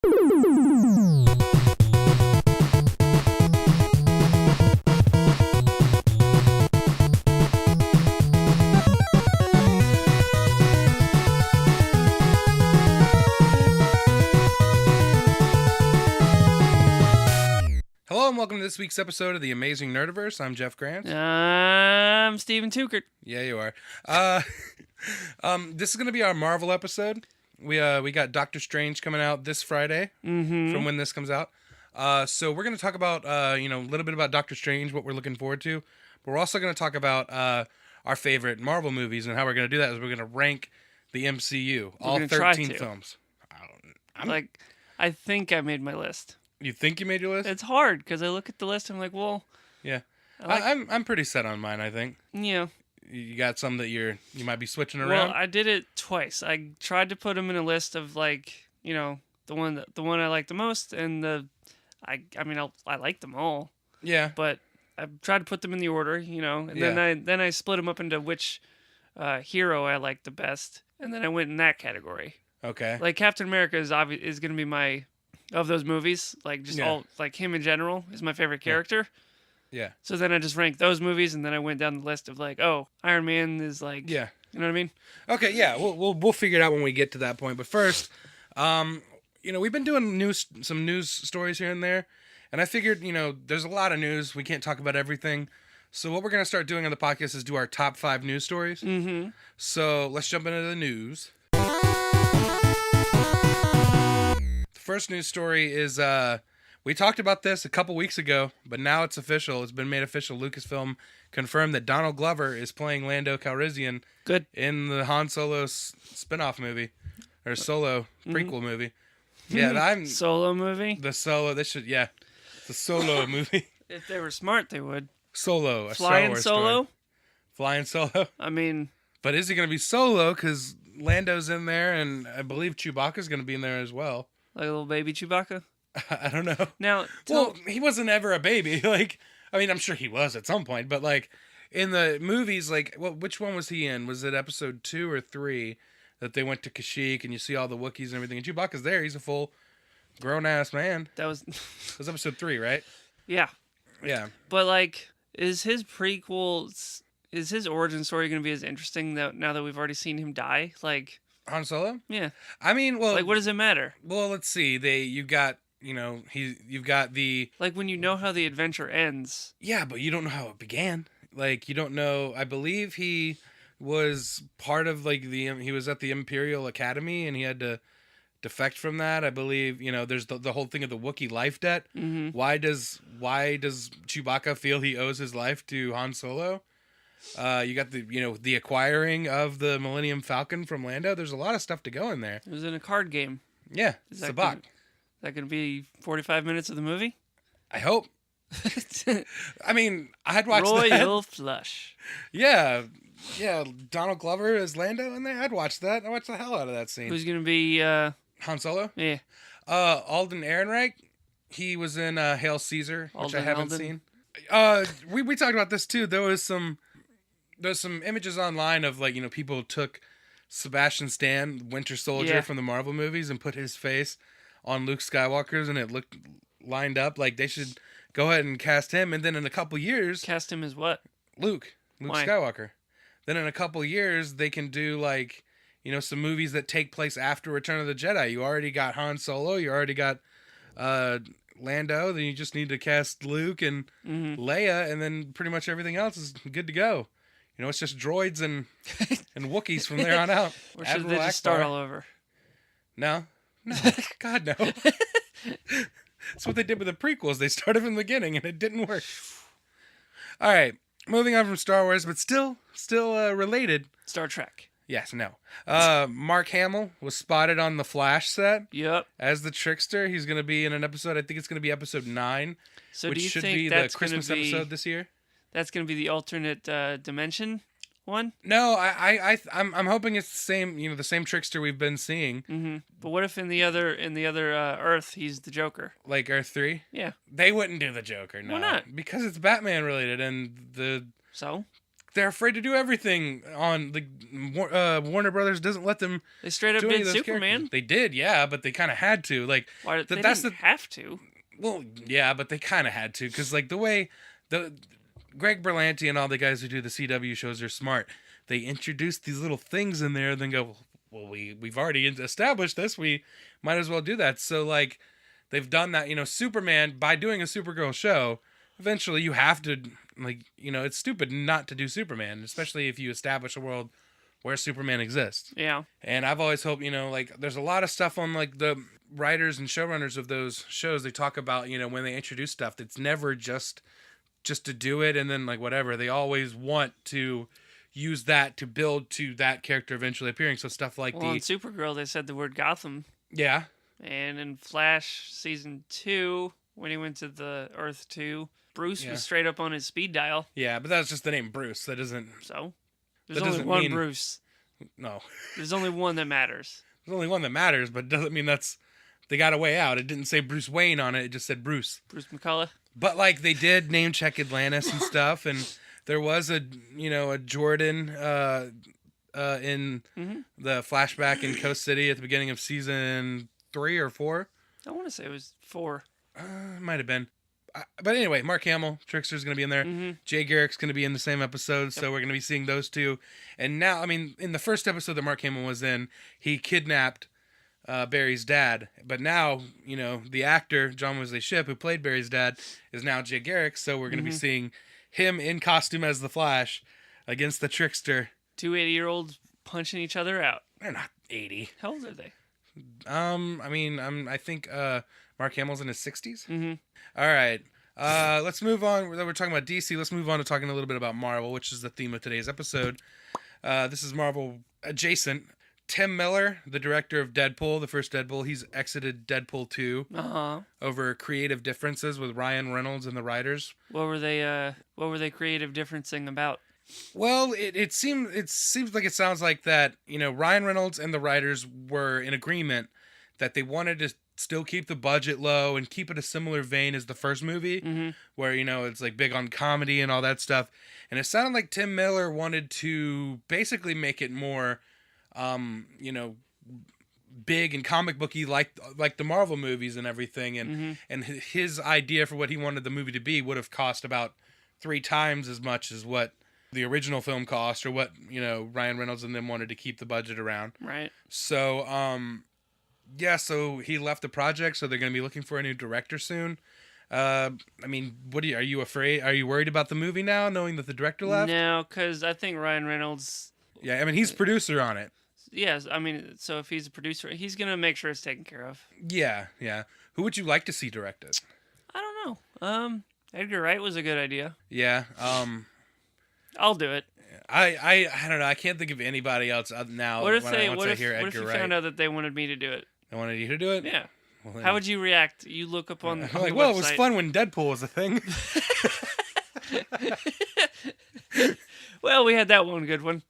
Hello and welcome to this week's episode of the Amazing Nerdiverse. I'm Jeff Grant. I'm Steven Tukert. Yeah, you are. This is going to be our Marvel episode. We got Doctor Strange coming out this Friday from when this comes out. So we're going to talk about a little bit about Doctor Strange, what we're looking forward to. But we're also going to talk about our favorite Marvel movies, and how we're going to do that is we're going to rank the MCU, all 13 films. I think I made my list. You think you made your list? It's hard because I look at the list and I'm like, well, yeah, I'm pretty set on mine. I think. Yeah. You got some that you might be switching around. Well, I did it twice. I tried to put them in a list of the one I like the most, and I like them all. Yeah. But I tried to put them in the order, and then I split them up into which hero I like the best, and then I went in that category. Okay. Like Captain America is going to be my. Of those movies, all him in general is my favorite character. Yeah. So then I just ranked those movies, and then I went down the list of Iron Man is you know what I mean? Okay, yeah, we'll figure it out when we get to that point. But first, we've been doing some news stories here and there, and I figured there's a lot of news. We can't talk about everything. So what we're gonna start doing on the podcast is do our top 5 news stories. Mm-hmm. So let's jump into the news. First news story is we talked about this a couple weeks ago, but now it's official. It's been made official. Lucasfilm confirmed that Donald Glover is playing Lando Calrissian in the Han Solo spin-off movie or Solo prequel movie. Yeah, Solo movie. The Solo. This should the Solo movie. If they were smart, they would. Solo. Flying Solo. Story. Flying Solo. I mean, but is he going to be Solo? Because Lando's in there, and I believe Chewbacca's going to be in there as well. Like a little baby Chewbacca? I don't know. Now, he wasn't ever a baby. I'm sure he was at some point, but in the movies, which one was he in? Was it episode 2 or 3 that they went to Kashyyyk and you see all the Wookiees and everything? And Chewbacca's there. He's a full grown-ass man. That was episode 3, right? Yeah. Yeah. But, is his origin story going to be as interesting now that we've already seen him die? Han Solo? Yeah. I mean, well... what does it matter? Well, let's see. You've got the... when you know how the adventure ends. Yeah, but you don't know how it began. You don't know... I believe he was part of, he was at the Imperial Academy, and he had to defect from that. I believe, there's the whole thing of the Wookiee life debt. Mm-hmm. Why does Chewbacca feel he owes his life to Han Solo? You got the acquiring of the Millennium Falcon from Lando. There's a lot of stuff to go in there. It was in a card game. Yeah, Sabacc. Is that going to be 45 minutes of the movie? I hope. I mean, I'd watch Royal Flush. Yeah, Donald Glover as Lando in there. I'd watch that. I'd watch the hell out of that scene. Who's going to be... Han Solo? Yeah. Alden Ehrenreich. He was in Hail Caesar, which I haven't seen. We talked about this too. There's some images online of people took Sebastian Stan, Winter Soldier from the Marvel movies, and put his face on Luke Skywalker's, and it looked lined up. They should go ahead and cast him, and then in a couple years... Cast him as what? Luke Why? Skywalker. Then in a couple years, they can do some movies that take place after Return of the Jedi. You already got Han Solo, you already got Lando, then you just need to cast Luke and Leia, and then pretty much everything else is good to go. It's just droids and Wookiees from there on out. Or should they just start all over? No. God, no. That's what they did with the prequels. They started from the beginning, and it didn't work. All right, moving on from Star Wars, but still related. Star Trek. Yes, no. Mark Hamill was spotted on the Flash set. Yep. As the Trickster. He's going to be in an episode. I think it's going to be episode 9, which should be the Christmas episode this year. That's going to be the alternate dimension one? No, I'm hoping it's the same. The same Trickster we've been seeing. Mm-hmm. But what if in the other Earth he's the Joker? Like Earth 3? Yeah. They wouldn't do the Joker. No. Why not? Because it's Batman related, and they're afraid to do everything on the Warner Brothers doesn't let them. They straight up do any did of those Superman. characters. They did, yeah, but they kind of had to. Like, Why they that's didn't have to? well, yeah, but they kind of had to because like the way the Greg Berlanti and all the guys who do the CW shows are smart. They introduce these little things in there, and then go, well, we've already established this. We might as well do that. So like, they've done that. You know, Superman, by doing a Supergirl show, eventually you have to, like, you know, it's stupid not to do Superman, especially if you establish a world where Superman exists. Yeah. And I've always hoped, you know, like, there's a lot of stuff on like the writers and showrunners of those shows. They talk about, you know, when they introduce stuff, it's never just to do it and then like whatever. They always want to use that to build to that character eventually appearing. So stuff like in Supergirl, they said the word Gotham. Yeah. And in Flash season 2, when he went to the Earth 2, Bruce was straight up on his speed dial. Yeah, but that's just the name Bruce. That doesn't. So there's only one Bruce. No. There's only one that matters. There's only one that matters, but it doesn't mean that's. They got a way out. It didn't say Bruce Wayne on it. It just said Bruce. Bruce McCullough. But like they did name check Atlantis and stuff, and there was a Jordan in the flashback in Coast City at the beginning of season 3 or 4. I want to say it was 4. It might have been. But anyway, Mark Hamill, Trickster's going to be in there. Mm-hmm. Jay Garrick's going to be in the same episode, so we're going to be seeing those two. And now, I mean, in the first episode that Mark Hamill was in, he kidnapped Barry's dad. But now, you know, the actor, John Wesley Shipp, who played Barry's dad, is now Jay Garrick, so we're going to be seeing him in costume as the Flash against the Trickster. 2 80-year-olds punching each other out. They're not 80. How old are they? I think Mark Hamill's in his 60s. Mm-hmm. All right. Let's move on. We're talking about DC. Let's move on to talking a little bit about Marvel, which is the theme of today's episode. This is Marvel adjacent. Tim Miller, the director of Deadpool, the first Deadpool, he's exited Deadpool 2 over creative differences with Ryan Reynolds and the writers. What were they creative differencing about? Well, it seems like it sounds like that, you know, Ryan Reynolds and the writers were in agreement that they wanted to still keep the budget low and keep it a similar vein as the first movie, where, you know, it's like big on comedy and all that stuff. And it sounded like Tim Miller wanted to basically make it more, you know, big and comic booky like the Marvel movies and everything. And his idea for what he wanted the movie to be would have cost about 3 times as much as what the original film cost, or what, you know, Ryan Reynolds and them wanted to keep the budget around. Right. So, so he left the project, so they're going to be looking for a new director soon. I mean, are you afraid? Are you worried about the movie now, knowing that the director left? No, because I think Ryan Reynolds... Yeah, I mean, he's producer on it. Yes, I mean, so if he's a producer, he's going to make sure it's taken care of. Yeah. Who would you like to see direct it? I don't know. Edgar Wright was a good idea. Yeah. I'll do it. I don't know. I can't think of anybody else now. What if What if you found out that they wanted me to do it? They wanted you to do it? Yeah. Well, then, how would you react? You look up on, like, the well, website. it was fun when Deadpool was a thing. Well, we had that one good one.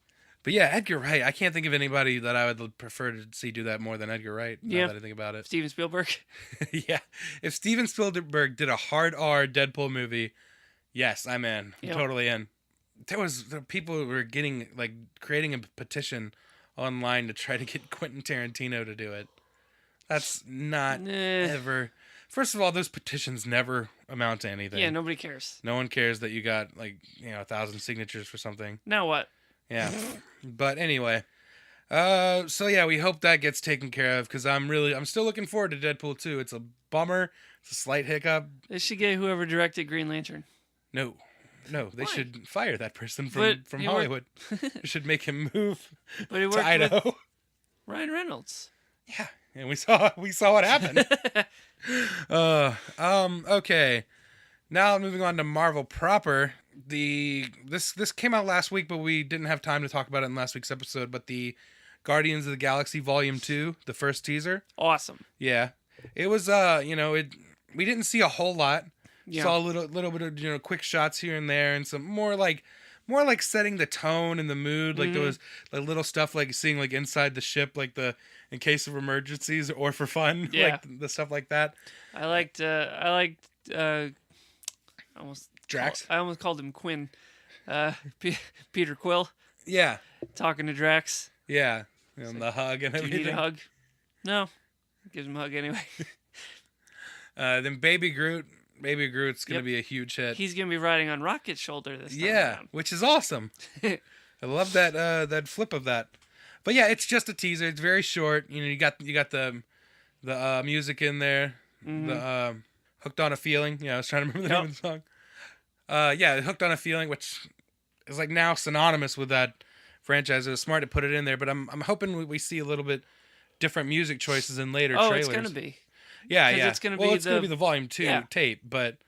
But yeah, Edgar Wright. I can't think of anybody that I would prefer to see do that more than Edgar Wright. Now that I think about it. Steven Spielberg. Yeah. If Steven Spielberg did a hard R Deadpool movie, yes, I'm in. I'm totally in. People were creating a petition online to try to get Quentin Tarantino to do it. That's not ever. First of all, those petitions never amount to anything. Yeah, nobody cares. No one cares that you got 1,000 signatures for something. Now what? Yeah. But anyway, so yeah, we hope that gets taken care of, because I'm still looking forward to Deadpool 2. It's a bummer. It's a slight hiccup. They should get whoever directed Green Lantern. No, they should fire that person from Hollywood. They should make him move to Idaho. With Ryan Reynolds. Yeah, and we saw what happened. Okay. Now moving on to Marvel proper. This came out last week, but we didn't have time to talk about it in last week's episode. But the Guardians of the Galaxy Volume 2, the first teaser. Awesome. Yeah, it was. We didn't see a whole lot. Yeah. Saw a little bit of quick shots here and there, and some more like setting the tone and the mood. Like there was like little stuff like seeing like inside the ship, like the in case of emergencies or for fun, like the stuff like that. I liked almost Drax. I almost called him Quinn. P- Peter Quill Yeah, talking to Drax. yeah, and the hug and Do you everything. need a hug? No. Gives him a hug anyway. Then Baby Groot. Baby Groot's gonna Yep. be a huge hit. He's gonna be riding on Rocket's shoulder this time Yeah, around. which is awesome. I love that that flip of that. But yeah, it's just a teaser. It's very short. You know, you got the music in there. The Hooked on a Feeling. Yeah, I was trying to remember the name of the song. Yeah, Hooked on a Feeling, which is like now synonymous with that franchise. It was smart to put it in there, but I'm hoping we see a little bit different music choices in later trailers. It's gonna be. Yeah, 'Cause yeah. it's gonna it's be gonna be the volume 2 Yeah. tape, but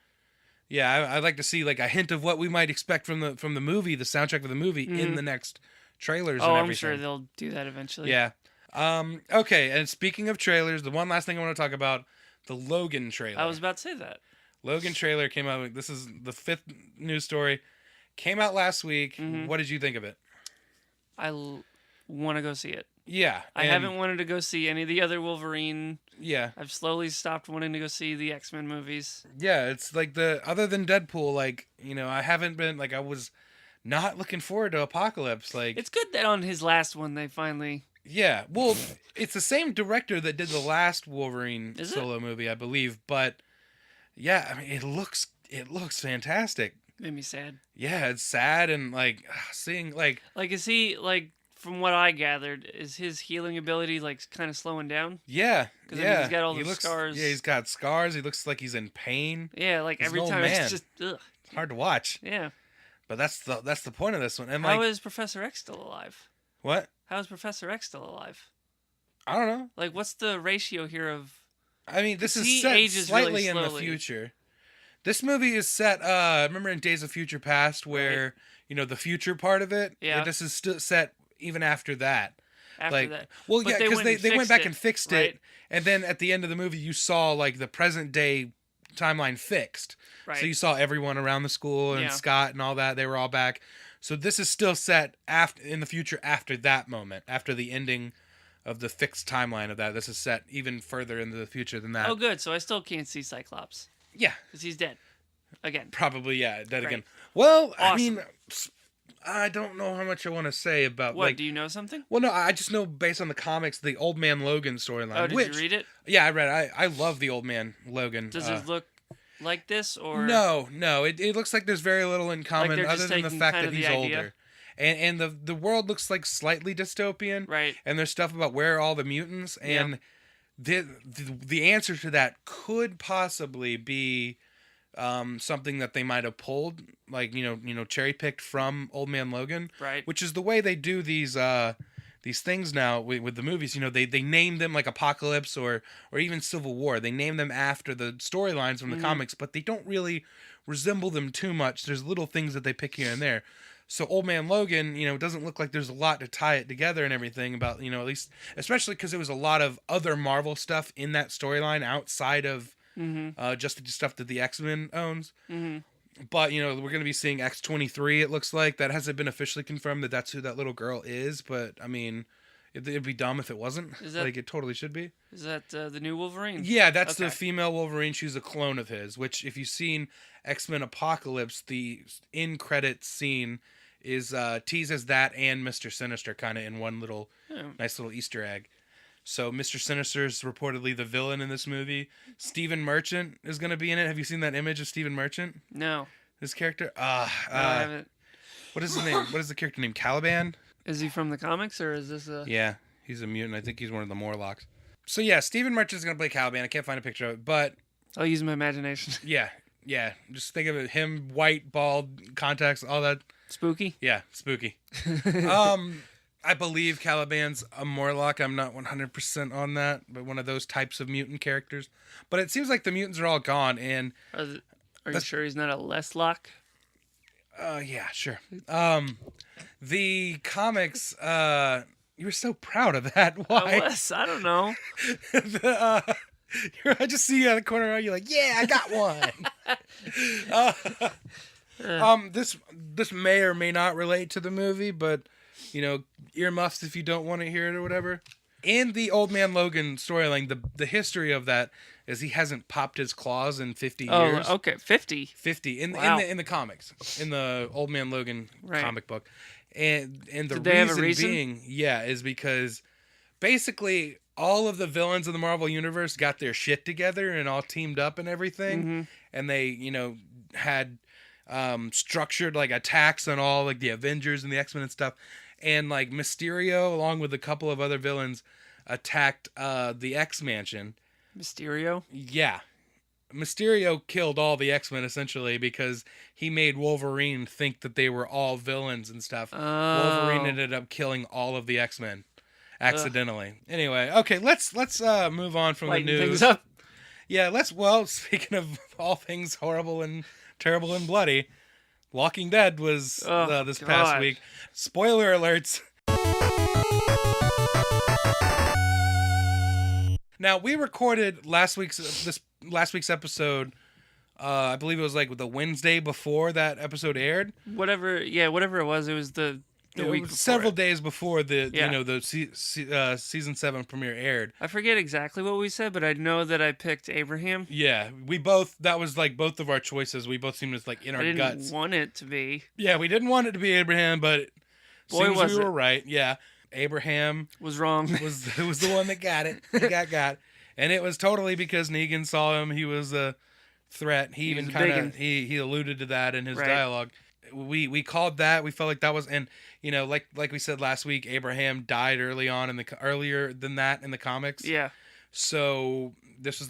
yeah, I'd like to see like a hint of what we might expect from the movie, the soundtrack of the movie in the next trailers and everything. I'm sure they'll do that eventually. Yeah. Okay, and speaking of trailers, the one last thing I want to talk about, the Logan trailer. I was about to say that. Logan trailer came out. This is the 5th news story. Came out last week. What did you think of it? I want to go see it. Yeah. I haven't wanted to go see any of the other Wolverine. Yeah. I've slowly stopped wanting to go see the X-Men movies. Yeah, it's like other than Deadpool, like, you know, I haven't been, like, I was not looking forward to Apocalypse. Like, It's good that on his last one they finally... yeah, well, it's the same director that did the last Wolverine Is it? solo movie, I believe, but yeah, I mean, it looks fantastic. Made me sad. Yeah, it's sad and like seeing like Like, is he, like, from what I gathered, is his healing ability, like, kind of slowing down? yeah, 'Cause, I mean, yeah, he's got all he the looks, scars. Yeah, he's got scars. He looks like he's in pain. Yeah, like, He's every an old time man. it's just, ugh. It's hard to watch, Yeah. but that's the point of this one. And How like, is Professor X still alive? what? How is Professor X still alive? I don't know. Like, what's the ratio here of... I mean, this is he set ages slightly really in the slowly. future. This movie is set. Remember in Days of Future Past, where you know the future part of it. Yeah. This is still set even after that. after like, that? well, But yeah, because they went fixed back it, and fixed right? it, and then at the end of the movie, you saw like the present day timeline fixed. Right. So you saw everyone around the school and Yeah. Scott and all that. They were all back. So this is still set after in the future after that moment, after the ending of the fixed timeline of that. This is set even further into the future than that. Oh, good. So I still can't see Cyclops Yeah, because he's dead again. probably, yeah, dead Right. again. Well, I Awesome. mean, I don't know how much I want to say about What? like. Do you know something? Well, no, I just know based on the comics, the Old Man Logan storyline. Oh, did which, you read it? Yeah, I read it. I love the Old Man Logan. Does it look like this or No. It looks like there's very little in common they're other just than the taking fact kind that of he's the idea? older. And the world looks like slightly dystopian. Right. And there's stuff about where are all the mutants and the answer to that could possibly be something that they might have pulled, like you know cherry picked from Old Man Logan, Right. which is the way they do these things now with the movies. You know, they name them like Apocalypse or even Civil War. They name them after the storylines from the comics, but they don't really resemble them too much. There's little things that they pick here and there. So Old Man Logan, you know, it doesn't look like there's a lot to tie it together and everything about, you know, at least, especially because there was a lot of other Marvel stuff in that storyline outside of just the stuff that the X-Men owns. But, you know, we're going to be seeing X-23, it looks like. That hasn't been officially confirmed that that's who that little girl is. But, I mean, it'd be dumb if it wasn't. Is that- like, it totally should be. Is that the new Wolverine? Yeah, that's the Okay. female Wolverine. She's a clone of his, which if you've seen X-Men Apocalypse, the in-credits scene is teases that and Mr. Sinister kind of in one little nice little Easter egg. So Mr. Sinister is reportedly the villain in this movie. Stephen Merchant is going to be in it. Have you seen that image of Stephen Merchant? No. His character? No, I haven't. What is his name? What is the character name? Caliban? Is he from the comics or is this a? Yeah, he's a mutant. I think he's one of the Morlocks. So yeah, Stephen Merchant is going to play Caliban. I can't find a picture of it, but I'll use my imagination. yeah. Just think of it, him, white, bald, contacts, all that. Spooky. Yeah, spooky. I believe Caliban's a Morlock. I'm not 100% on that, but one of those types of mutant characters. But it seems like the mutants are all gone, and Are you sure he's not a Leslock? yeah, sure. The comics, you were so proud of that. Why? I don't know. I just see you out of the corner of you like, yeah, I got one. This may or may not relate to the movie, but you know, earmuffs if you don't want to hear it or whatever. In the Old Man Logan storyline, the history of that is he hasn't popped his claws in 50 years. Oh, okay, 50. 50 Wow. in the comics, in the Old Man Logan Right. comic book, and the Did they have a reason reason? being, is because basically all of the villains of the Marvel universe got their shit together and all teamed up and everything, Mm-hmm. and they had structured like attacks on all like the Avengers and the X-Men and stuff, and like Mysterio along with a couple of other villains attacked the X-Mansion. Mysterio? Yeah. Mysterio killed all the X-Men essentially because he made Wolverine think that they were all villains and stuff. Oh. Wolverine ended up killing all of the X-Men accidentally. Anyway, okay, let's move on from Lighten the news. things up. Yeah, speaking of all things horrible and terrible and bloody, Walking Dead was this past God. week. Spoiler alerts. Now, we recorded last week's episode. I believe it was like the Wednesday before that episode aired. Whatever it was the week before. Several days before the Yeah. season 7 premiere aired. I forget exactly what we said, but I know that I picked Abraham. Yeah, that was like both of our choices. We both seemed like in our I didn't guts. want it to be. Yeah, we didn't want it to be Abraham, but Boy, seems was we it. were right. Yeah, Abraham Was wrong. was the one that got it. He got, and it was totally because Negan saw him. He was a threat. He even was kind biggin'. of he alluded to that in his Right. dialogue. We called that. We felt like that was, and like we said last week, Abraham died earlier than that in the comics. Yeah. So this is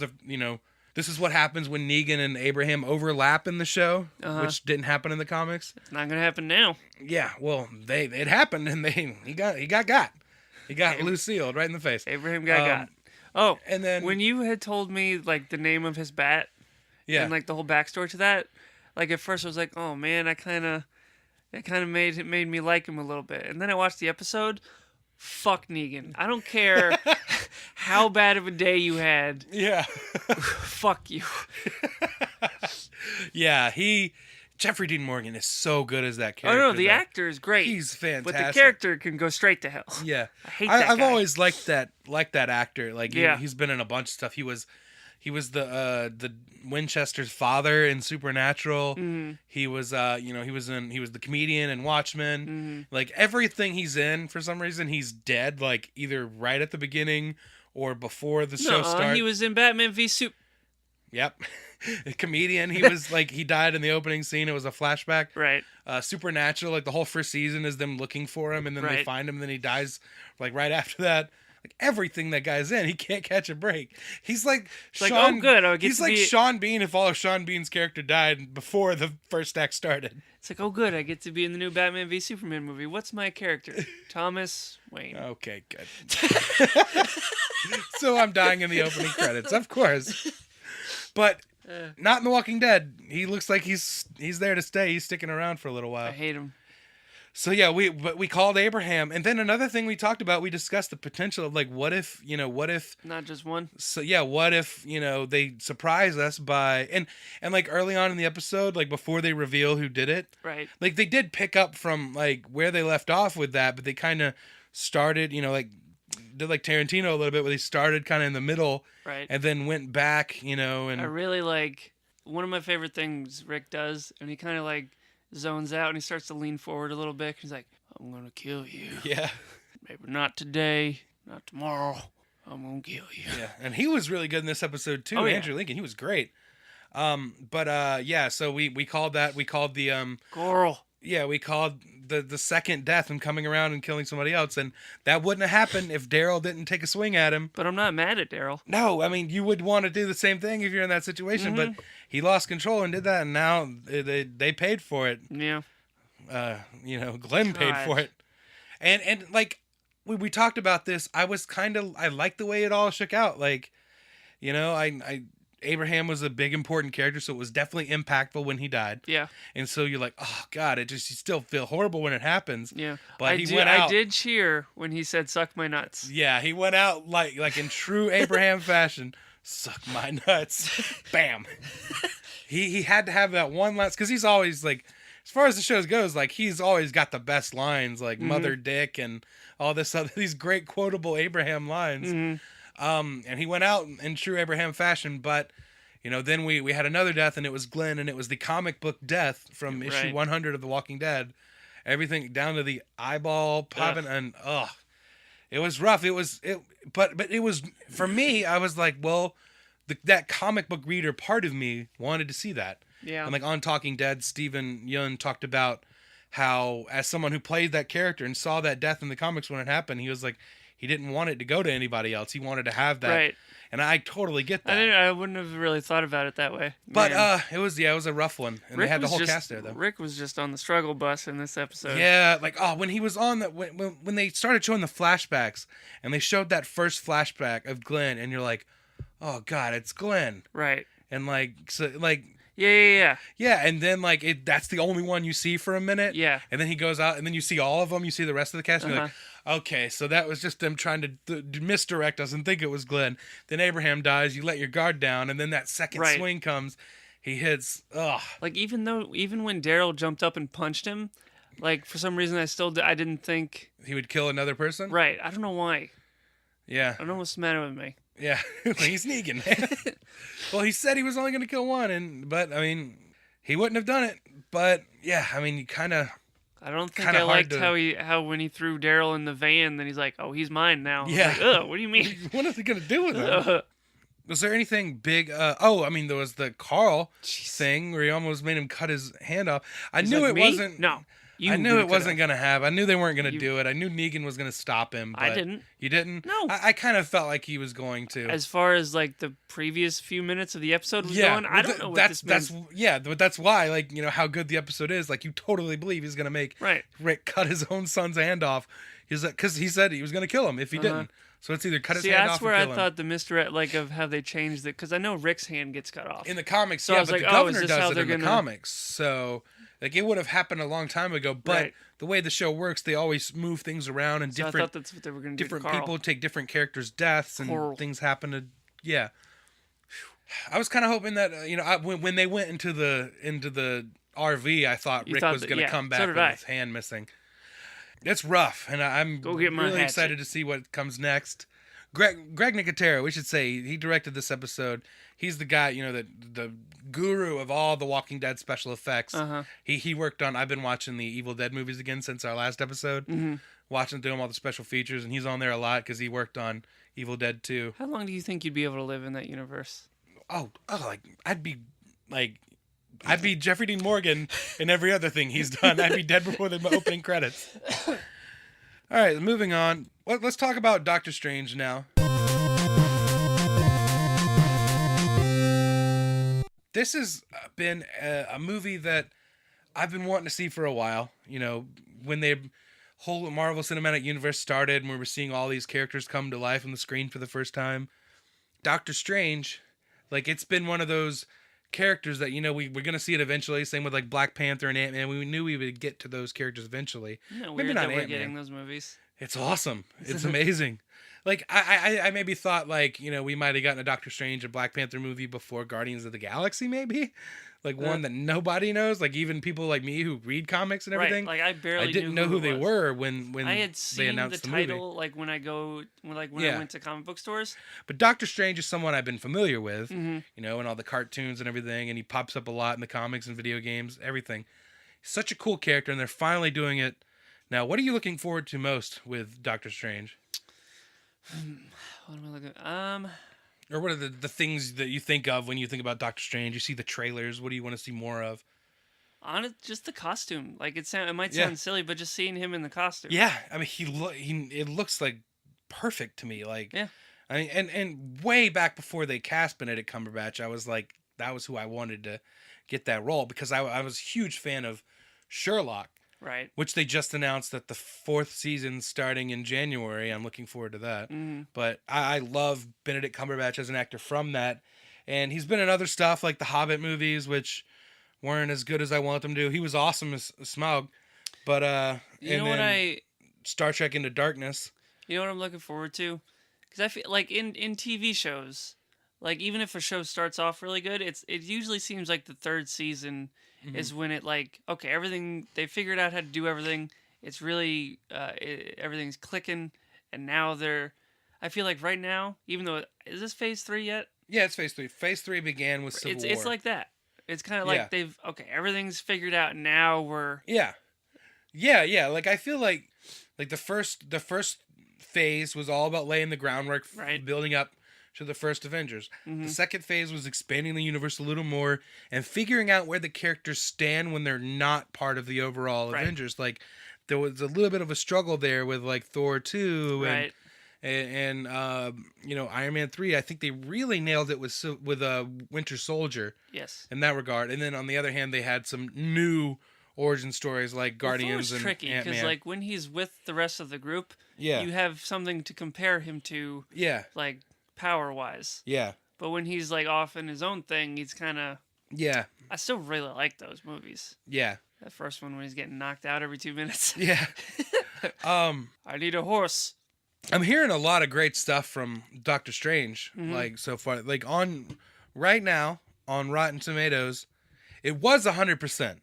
this is what happens when Negan and Abraham overlap in the show, which didn't happen in the comics. It's not gonna happen now. Yeah, well, it happened, and he got Lucille right in the face. Abraham got. Oh, and then when you had told me like the name of his bat, yeah, and like the whole backstory to that, like at first I was like, oh man, it kind of made me like him a little bit, and then I watched the episode. Fuck Negan. I don't care how bad of a day you had. yeah, Fuck you. yeah. Jeffrey Dean Morgan is so good as that character. Oh no, the though. actor is great. He's fantastic. But the character can go straight to hell. Yeah, I hate that I've guy. always liked that actor. Like, Yeah. he's been in a bunch of stuff. He was the Winchester's father in Supernatural. Mhm. He was he was the comedian in Watchmen. Mhm. Like everything he's in, for some reason he's dead. Like either right at the beginning or before the show starts. He was in Batman v Sup. Yep. A comedian. He was like, he died in the opening scene. It was a flashback. Right. Supernatural, like the whole first season is them looking for him, and then they Right. find him, and then he dies like right after that. Like everything that guy's in, he can't catch a break. He's like Like, oh, good, I get he's to like be- Sean Bean if all of Sean Bean's character died before the first act started. It's like, oh good, I get to be in the new Batman v Superman movie. What's my character? Thomas Wayne. Okay, good. So I'm dying in the opening credits, of course. But not in The Walking Dead. He looks like he's there to stay. He's sticking around for a little while. I hate him. So yeah, we called Abraham, and then another thing we talked about, we discussed the potential of like, what if Not just one. so yeah, what if they surprise us by and like early on in the episode, like before they reveal who did it, Right. like they did pick up from like where they left off with that, but they kind of started, like did like Tarantino a little bit, where they started kind of in the middle, Right. and then went back, and I really like one of my favorite things Rick does, and he kind of like zones out and he starts to lean forward a little bit. He's like, I'm gonna kill you. yeah. Maybe not today, not tomorrow. I'm gonna kill you. Yeah, and he was really good in this episode too. Oh, yeah. Andrew Lincoln, he was great. So we called that. We called the Coral. yeah, we called the second death him coming around and killing somebody else, and that wouldn't have happened if Daryl didn't take a swing at him. But I'm not mad at Daryl. No, I mean you would want to do the same thing if you're in that situation, but he lost control and did that, and now they paid for it. Yeah. Glenn paid God. for it, and like we talked about this. I liked the way it all shook out. Like, I Abraham was a big important character, so it was definitely impactful when he died. Yeah. And so you're like, oh God, you still feel horrible when it happens. Yeah. But he went out. I did cheer when he said "suck my nuts." Yeah, he went out like in true Abraham fashion. Suck my nuts. Bam. He had to have that one last, because he's always like as far as the shows goes, like he's always got the best lines, like Mm-hmm. "Mother Dick" and all this other these great quotable Abraham lines. Mm-hmm. And he went out in true Abraham fashion, but then we had another death, and it was Glenn, and it was the comic book death from issue Right. 100 of The Walking Dead. Everything down to the eyeball popping, and it was rough. But it was, for me, I was like, well, that comic book reader part of me wanted to see that. Yeah. And like on Talking Dead, Stephen Yeun talked about how, as someone who played that character and saw that death in the comics when it happened, he was like, he didn't want it to go to anybody else. He wanted to have that. Right. And I totally get that. I wouldn't have really thought about it that way. But Man. it was a rough one. And they had the whole cast there though. Rick was just on the struggle bus in this episode. Yeah, like when he was on that, when they started showing the flashbacks and they showed that first flashback of Glenn, and you're like, oh god, it's Glenn. Right. And like Yeah. yeah, and then like that's the only one you see for a minute. Yeah. And then he goes out, and then you see all of them. You see the rest of the cast, and you're like, okay, so that was just them trying to misdirect us and think it was Glenn. Then Abraham dies. You let your guard down, and then that second Right. swing comes. He hits. Ugh. Like even when Daryl jumped up and punched him, like for some reason I didn't think He would kill another person. right. I don't know why. Yeah. I don't know what's the matter with me. Yeah. He's Negan, man. Well, he said he was only going to kill one, but I mean, he wouldn't have done it. But yeah, I mean, you kind of. I don't think Kinda I hard liked how when he threw Daryl in the van, then he's like, "Oh, he's mine now." Yeah. Like, ugh, what do you mean? What is he going to do with him? Ugh. Was there anything big? I mean, there was the Carl Jeez. thing where he almost made him cut his hand off. I He's knew like, it "Me? wasn't. No. I knew it wasn't gonna. going to happen. I knew they weren't going to You- do it. I knew Negan was going to stop him. But I didn't. You didn't? No. I kind of felt like he was going to. As far as like the previous few minutes of the episode was going, I don't know what that's this means. yeah, but that's why, like, how good the episode is. Like, you totally believe he's going to make Right. Rick cut his own son's hand off. He's like, because he said he was going to kill him if he didn't. So it's either cut his See, hand that's off or where I kill him. thought the misdirect, like of how they changed it, because I know Rick's hand gets cut off. In the comics, So I yeah, was but like, the oh, governor is this how does it they're in the gonna- comics. So, like, it would have happened a long time ago. But Right. the way the show works, they always move things around, and So I different thought that's what they were going to do. different to Carl. people take different characters' deaths, and Carl. things happen to. Yeah, I was kind of hoping that when they went into the RV, I thought You Rick thought was that- going to yeah, come so back did with I. his hand missing. It's rough, and I'm Go get my really hatchet. excited to see what comes next. Greg Nicotero, we should say, he directed this episode. He's the guy, the guru of all the Walking Dead special effects. Uh-huh. He worked on. I've been watching the Evil Dead movies again since our last episode, watching through them all the special features, and he's on there a lot because he worked on Evil Dead 2. How long do you think you'd be able to live in that universe? Like I'd be Jeffrey Dean Morgan in every other thing he's done. I'd be dead before the opening credits. All right, moving on. Let's talk about Doctor Strange now. This has been a movie that I've been wanting to see for a while. When the whole Marvel Cinematic Universe started and we were seeing all these characters come to life on the screen for the first time. Doctor Strange, like, it's been one of those characters that, we're going to see it eventually. Same with, like, Black Panther and Ant-Man. We knew we would get to those characters eventually. No, Maybe weird not that we're Ant-Man. getting those movies. It's awesome. It's amazing. Like, I maybe thought, like, we might have gotten a Doctor Strange or Black Panther movie before Guardians of the Galaxy, maybe? Like, one that nobody knows. Like, even people like me who read comics and everything. Right, like I barely didn't knew know who it they was. were when I had they seen announced the the movie. title like when I Yeah. went to comic book stores. But Doctor Strange is someone I've been familiar with, Mhm. and all the cartoons and everything, and he pops up a lot in the comics and video games, everything. He's such a cool character, and they're finally doing it. Now, what are you looking forward to most with Doctor Strange? What am I looking? Or what are the things that you think of when you think about Doctor Strange? You see the trailers. What do you want to see more of? On it, just the costume. Like it might Yeah. sound silly, but just seeing him in the costume. Yeah, I mean, it looks like perfect to me. Like, Yeah. I mean, and way back before they cast Benedict Cumberbatch, I was like, that was who I wanted to get that role because I was a huge fan of Sherlock, Right. which they just announced that the 4th season starting in January. I'm looking forward to that. Mm-hmm. But I love Benedict Cumberbatch as an actor from that, and he's been in other stuff like the Hobbit movies, which weren't as good as I want them to. He was awesome as Smaug, but You know what Star Trek Into Darkness. You know what I'm looking forward to? Because I feel like in TV shows, like even if a show starts off really good, it usually seems like the third season is when it like okay everything they figured out how to do everything. It's really everything's clicking, and now they're. I feel like right now, even though is this phase 3 yet? Yeah, it's phase 3. Phase 3 began with Civil War. It's like that. It's kind of like they've okay everything's figured out. Now we're yeah. Like I feel like the first phase was all about laying the groundwork, right, building up to the first Avengers. Mm-hmm. The second phase was expanding the universe a little more and figuring out where the characters stand when they're not part of the overall Avengers. Like there was a little bit of a struggle there with like Thor 2 and you know, Iron Man 3. I think they really nailed it with Winter Soldier. Yes. In that regard. And then on the other hand, they had some new origin stories like Guardians and tricky Ant-Man. because like when he's with the rest of the group, yeah, you have something to compare him to. Yeah. Like power wise. Yeah. But when he's like off in his own thing, he's kind of. Yeah. I still really like those movies. Yeah. That first one when he's getting knocked out every 2 minutes. Yeah. I need a horse. I'm hearing a lot of great stuff from Doctor Strange, like so far. Like on right now on Rotten Tomatoes, it was 100%.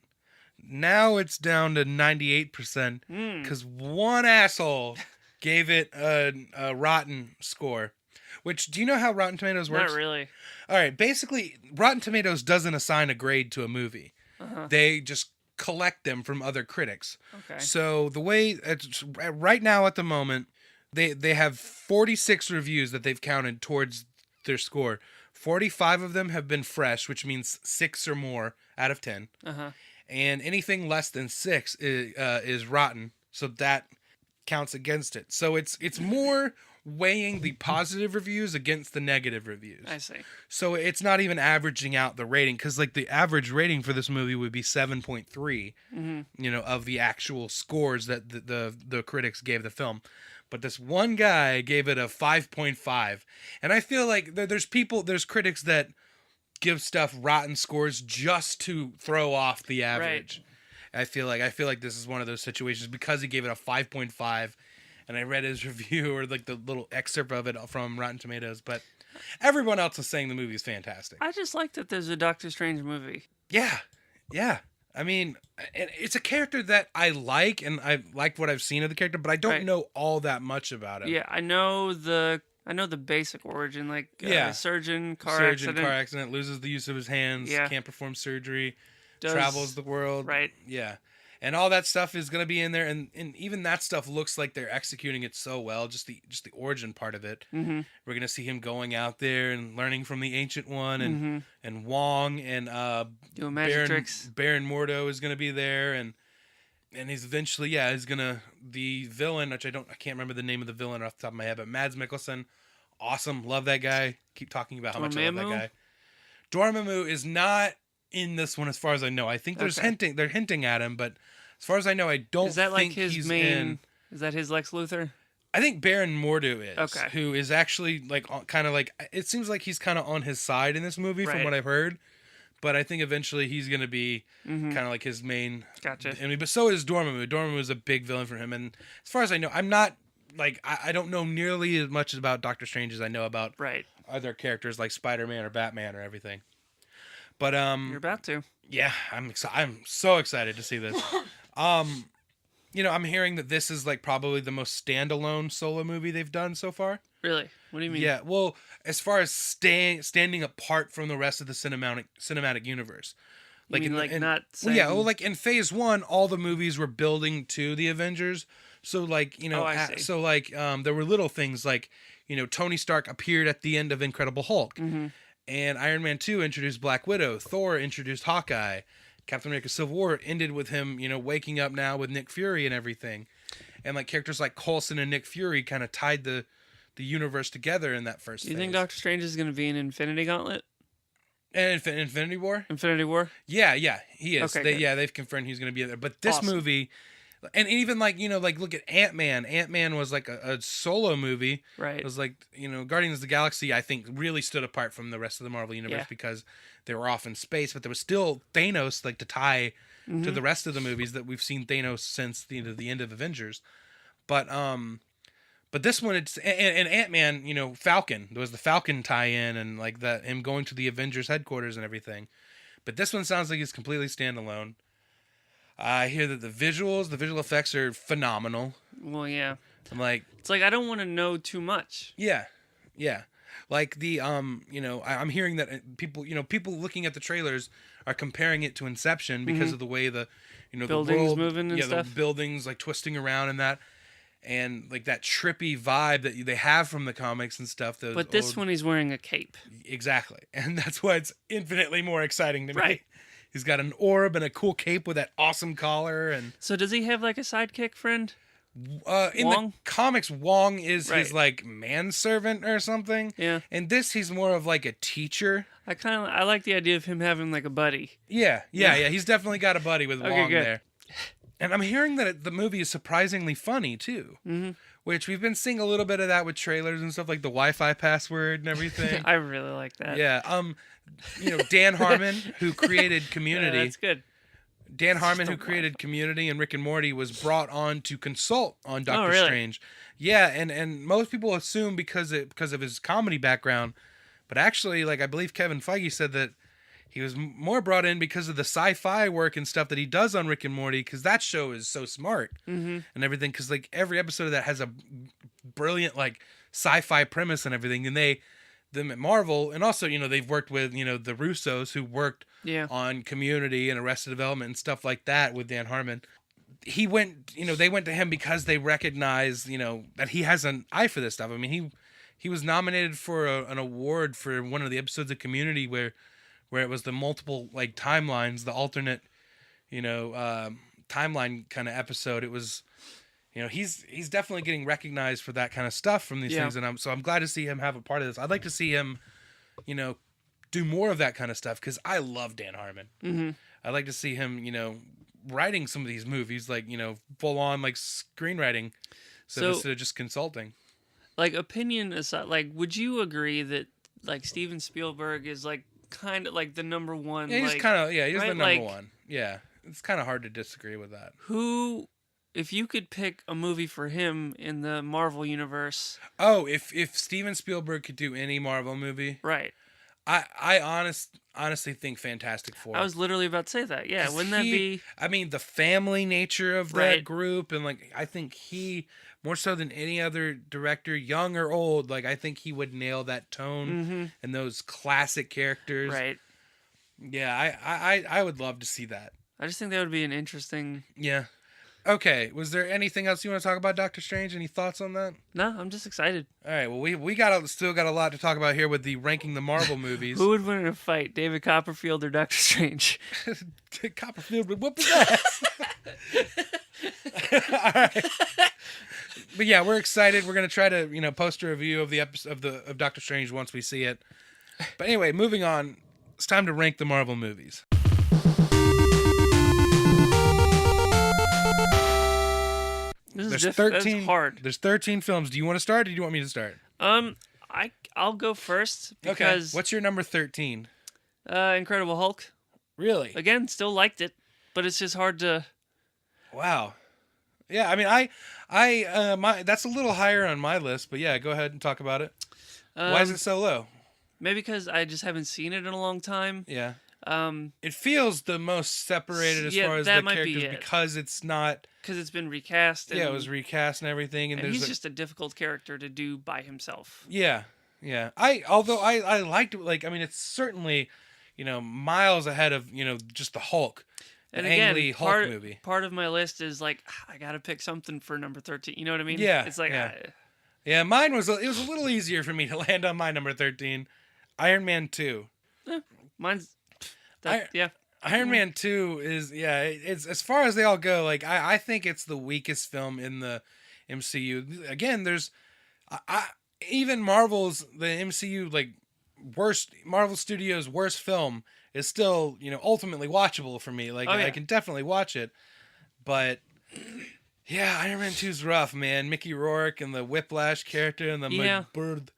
Now it's down to 98% because one asshole gave it a rotten score. Which, do you know how Rotten Tomatoes works? Not really. All right, basically, Rotten Tomatoes doesn't assign a grade to a movie. They just collect them from other critics. Okay. So the way it's right now at the moment, they have 46 reviews that they've counted towards their score. 45 of them have been fresh, which means 6 or more out of 10. And anything less than 6 is rotten, so that counts against it. So it's more weighing the positive reviews against the negative reviews. I see. So it's not even averaging out the rating, because like the average rating for this movie would be 7.3, you know, of the actual scores that the critics gave the film. But this one guy gave it a 5.5. And I feel like there's critics that give stuff rotten scores just to throw off the average. Right. I feel like this is one of those situations because he gave it a 5.5, and I read his review or like the little excerpt of it from Rotten Tomatoes, but everyone else is saying the movie is fantastic. I just like that there's a Doctor Strange movie. Yeah. Yeah. I mean, it's a character that I like, and I like what I've seen of the character, but I don't know all that much about him. Yeah, I know the basic origin, like surgeon, car accident, loses the use of his hands, can't perform surgery, travels the world. Right. Yeah. And all that stuff is going to be in there, and even that stuff looks like they're executing it so well, just the origin part of it. We're going to see him going out there and learning from the Ancient One, and Wong, and doing magic tricks. Baron Mordo is going to be there, and he's eventually, he's going to, the villain, which I can't remember the name of the villain off the top of my head, but Mads Mikkelsen, awesome, love that guy, keep talking about how much I love that guy. Dormammu is not in this one as far as I know. I think they're hinting at him, but as far as I know, I don't think he's in. Is that his Lex Luthor? I think Baron Mordo is. Okay. Who is actually like kind of like, it seems like he's kind of on his side in this movie from what I've heard. But I think eventually he's going to be kind of like his main enemy. But so is Dormammu. Dormammu is a big villain for him. And as far as I know, I'm not like, I don't know nearly as much about Doctor Strange as I know about other characters like Spider-Man or Batman or everything. But you're about to. Yeah, I'm so excited to see this. You know, I'm hearing that this is like probably the most standalone solo movie they've done so far. Really? What do you mean? Yeah, well, as far as standing apart from the rest of the cinematic universe. Like not saying... Well, yeah, well, like in phase 1, all the movies were building to the Avengers. So like, you know, there were little things like, you know, Tony Stark appeared at the end of Incredible Hulk. And Iron Man 2 introduced Black Widow. Thor introduced Hawkeye. Captain America Civil War ended with him, you know, waking up now with Nick Fury and everything. And like characters like Coulson and Nick Fury kind of tied the universe together in that first phase. Do you think Doctor Strange is going to be in Infinity Gauntlet? And Infinity War? Infinity War? Yeah, he is. Okay, they've confirmed he's going to be there. But this movie... And even like, you know, like look at Ant-Man. Ant-Man was like a solo movie. Right. It was like, you know, Guardians of the Galaxy, I think, really stood apart from the rest of the Marvel Universe because they were off in space. But there was still Thanos like to tie to the rest of the movies that we've seen Thanos since the end of Avengers. But But this one, it's and Ant-Man, Falcon. There was the Falcon tie-in and like that him going to the Avengers headquarters and everything. But this one sounds like it's completely standalone. I hear that the visual effects are phenomenal. Well, yeah. I'm like, It's like I don't want to know too much. yeah, yeah. Like the I'm hearing that people looking at the trailers are comparing it to Inception because of the way the Buildings the world, moving and stuff. the buildings like twisting around and that. And like that trippy vibe that they have from the comics and stuff. But this one, he's wearing a cape. Exactly, and that's why it's infinitely more exciting to me. Right. He's got an orb and a cool cape with that awesome collar. And So does he have like a sidekick friend? in Wong? the comics, Wong is Right. his like manservant or something. Yeah. In this, he's more of like a teacher. I like the idea of him having like a buddy. Yeah. He's definitely got a buddy with Okay, Wong good. there. And I'm hearing that the movie is surprisingly funny too. Mm-hmm. Which we've been seeing a little bit of that with trailers and stuff, like the Wi-Fi password and everything. I really like that. Yeah. Dan Harmon, who created Community. Yeah, that's good. Dan Harmon, who Still created Community and Rick and Morty, was brought on to consult on Doctor really? Strange. Yeah, and most people assume because of his comedy background, but actually, like I believe Kevin Feige said that he was more brought in because of the sci-fi work and stuff that he does on Rick and Morty, because that show is so smart and everything. Because like every episode of that has a brilliant like sci-fi premise and everything, and them at Marvel, and also they've worked with the Russos, who worked on Community and Arrested Development and stuff like that with Dan Harmon. They went to him because they recognize that he has an eye for this stuff. I mean, he was nominated for an award for one of the episodes of Community where it was the multiple like timelines, the alternate timeline kind of episode. It was he's definitely getting recognized for that kind of stuff from these things, and I'm glad to see him have a part of this. I'd like to see him do more of that kind of stuff, because I love Dan Harmon. Mm-hmm. I'd like to see him writing some of these movies, like full on like screenwriting, so instead of just consulting. Like, opinion aside, like, would you agree that like Steven Spielberg is like kind of like the number one? Yeah, he's like, kind of he's right? the number Like, one. Yeah, it's kind of hard to disagree with that. Who, if you could pick a movie for him in the Marvel universe? Oh, if Steven Spielberg could do any Marvel movie, Right. I honestly think Fantastic Four. I was literally about to say that. Yeah, wouldn't that be? I mean, the family nature of that Right. group, and like I think he, more so than any other director, young or old, like I think he would nail that tone and those classic characters. Right. Yeah, I would love to see that. I just think that would be an interesting. Yeah. Okay. Was there anything else you want to talk about, Doctor Strange? Any thoughts on that? No, I'm just excited. All right. Well, we still got a lot to talk about here with the ranking the Marvel movies. Who would win in a fight, David Copperfield or Doctor Strange? Copperfield would whoop his ass. All right. But yeah, we're excited. We're gonna try to post a review of the episode of Doctor Strange once we see it. But anyway, moving on. It's time to rank the Marvel movies. This There's 13. That's hard. There's 13 films. Do you want to start, or do you want me to start? I'll go first because Okay. What's your number 13? Incredible Hulk. Really? Again, still liked it, but it's just hard to. Wow. Yeah, I mean, that's a little higher on my list, but yeah, go ahead and talk about it. Why is it so low? Maybe because I just haven't seen it in a long time. Yeah. It feels the most separated as far as that the might be characters it. because it's not. Because it's been recast. And, Yeah, it was recast and everything, and, and there's he's just a difficult character to do by himself. Yeah. Although I liked it, like I mean, it's certainly miles ahead of just the Hulk. And the again, Ang Lee Hulk movie. part of my list is like I gotta pick something for number 13. You know what I mean? Yeah, It's like yeah. Yeah, mine was it was a little easier for me to land on my number 13, Iron Man 2. Mine's Yeah. Iron Man 2 is it's as far as they all go, like I think it's the weakest film in the MCU. Again, there's even the MCU like worst Marvel Studios worst film is still, ultimately watchable for me. Like I can definitely watch it. But yeah, Iron Man 2's rough, man. Mickey Rourke and the Whiplash character and my bird.